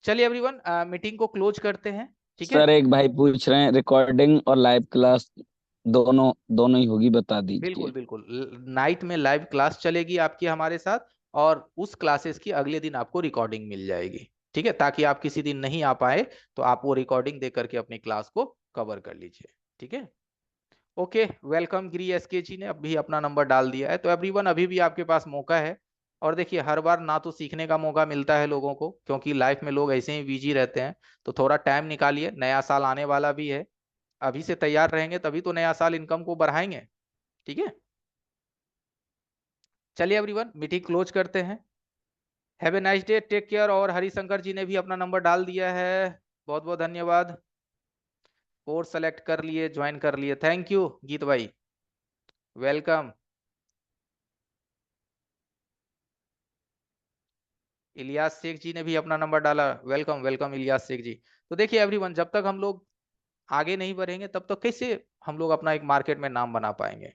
चलिए एवरीवन, मीटिंग को क्लोज करते हैं, ठीक है। सर एक भाई पूछ रहे हैं, रिकॉर्डिंग और लाइव क्लास दोनों दोनों ही होगी, बता बिल्कुल दीजिए। बिल्कुल, नाइट में लाइव क्लास चलेगी आपकी हमारे साथ, और उस क्लासेस की अगले दिन आपको रिकॉर्डिंग मिल जाएगी, ठीक है, ताकि आप किसी दिन नहीं आ पाए तो आप वो रिकॉर्डिंग दे करके अपनी क्लास को कवर कर लीजिए, ठीक है। Okay, welcome. Giri S K ji ने अभी अपना नंबर डाल दिया है, तो एवरीवन अभी भी आपके पास मौका है। और देखिए, हर बार ना तो सीखने का मौका मिलता है लोगों को, क्योंकि लाइफ में लोग ऐसे ही बिजी रहते हैं। तो थोड़ा टाइम निकालिए, नया साल आने वाला भी है, अभी से तैयार रहेंगे तभी तो नया साल इनकम को बढ़ाएंगे, ठीक है। चलिए एवरीवन, मीटिंग क्लोज करते हैं। Have a nice day, take care. और हरिशंकर जी ने भी अपना नंबर डाल दिया है, बहुत बहुत धन्यवाद। कोर्स सेलेक्ट कर लिए, ज्वाइन कर लिए, थैंक यू गीत भाई, वेलकम। इलियास शेख जी ने भी अपना नंबर डाला, वेलकम वेलकम इलियास शेख जी। तो देखिए एवरीवन, जब तक हम लोग आगे नहीं बढ़ेंगे तब तक कैसे हम लोग अपना एक मार्केट में नाम बना पाएंगे।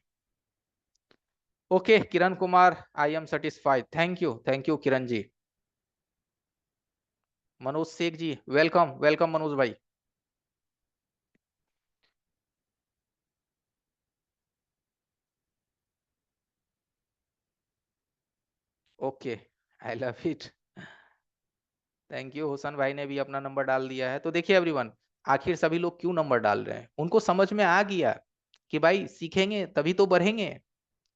Okay Kiran Kumar, I am satisfied, thank you Kiran ji. Manoj Shaikh ji, welcome welcome Manoj भाई। Okay, I love it, thank you. Husan भाई ने भी अपना नंबर डाल दिया है। तो देखिए एवरीवन, आखिर सभी लोग क्यों नंबर डाल रहे हैं, उनको समझ में आ गया कि भाई सीखेंगे तभी तो बढ़ेंगे।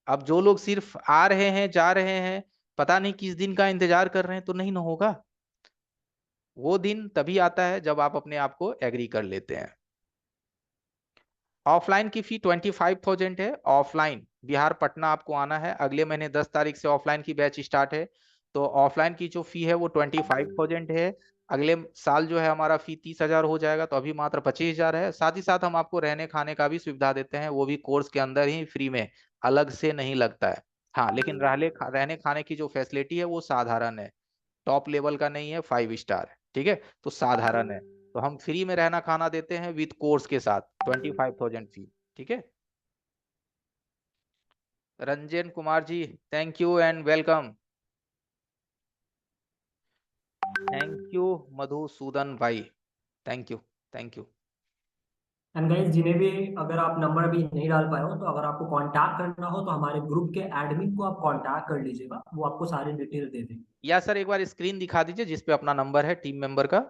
अब जो लोग सिर्फ आ रहे हैं जा रहे हैं, पता नहीं किस दिन का इंतजार कर रहे हैं, तो नहीं ना होगा। वो दिन तभी आता है जब आप अपने आप को एग्री कर लेते हैं। ऑफलाइन की फी 25,000 है। ऑफलाइन बिहार पटना आपको आना है, अगले महीने 10 तारीख से ऑफलाइन की बैच स्टार्ट है। तो ऑफलाइन की जो फी है वो 25,000 है। अगले साल जो है हमारा फी 30,000 हो जाएगा, तो अभी मात्र 25,000 है। साथ ही साथ हम आपको रहने खाने का भी सुविधा देते हैं, वो भी कोर्स के अंदर ही फ्री में, अलग से नहीं लगता है। हाँ, लेकिन रहने खाने की जो फैसिलिटी है वो साधारण है, टॉप लेवल का नहीं है, 5 स्टार है, ठीक है, तो साधारण है। तो हम फ्री में रहना खाना देते हैं विद कोर्स के साथ, 25,000 फी, ठीक है। Ranjan Kumar ji, thank you and welcome. Thank you Madhusudan भाई, thank you thank you. And guys, जिन्हें भी अगर आप नंबर अभी नहीं डाल पाए हो, तो अगर आपको कांटेक्ट करना हो तो हमारे ग्रुप के एडमिन को आप कांटेक्ट कर लीजिएगा, वो आपको सारी डिटेल दे देंगे। या सर एक बार स्क्रीन दिखा दीजिए जिस पे अपना नंबर है टीम मेंबर का।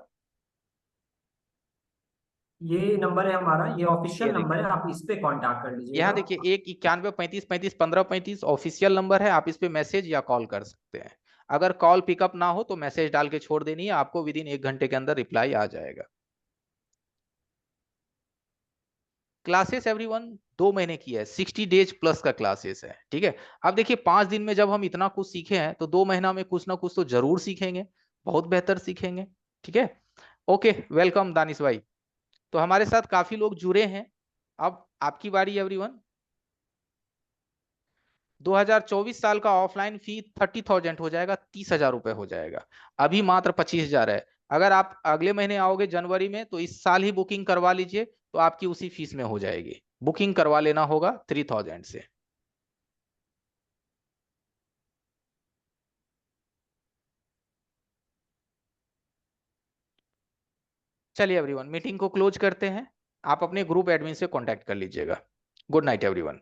ये नंबर है हमारा, ये ऑफिशियल ये नंबर देखिए, है, आप इस पे कांटेक्ट कर यहाँ लीजिएगा। देखिए, 191 35 35 15 35 ऑफिशियल नंबर है, आप इस पे मैसेज या कॉल कर सकते हैं। अगर कॉल पिकअप ना हो तो मैसेज डाल के छोड़ देनी है, आपको विद इन 1 घंटे के अंदर रिप्लाई आ जाएगा। क्लासेस एवरीवन 2 महीने की है, 60 डेज प्लस का क्लासेस है, ठीक है। अब देखिए, 5 दिन में जब हम इतना कुछ सीखे हैं, तो 2 महीना में कुछ ना कुछ तो जरूर सीखेंगे, बहुत बेहतर सीखेंगे, ठीक है। ओके, वेलकम दानिश भाई। तो हमारे साथ काफी लोग जुड़े हैं, अब आपकी बारी एवरीवन। 2024 साल का ऑफलाइन फी 30,000 हो जाएगा, 30,000 रुपए हो जाएगा, अभी मात्र 25,000 है। अगर आप अगले महीने आओगे जनवरी में, तो इस साल ही बुकिंग करवा लीजिए, तो आपकी उसी फीस में हो जाएगी। बुकिंग करवा लेना होगा 3,000 से। चलिए एवरीवन, मीटिंग को क्लोज करते हैं। आप अपने ग्रुप एडमिन से कांटेक्ट कर लीजिएगा। Good night everyone.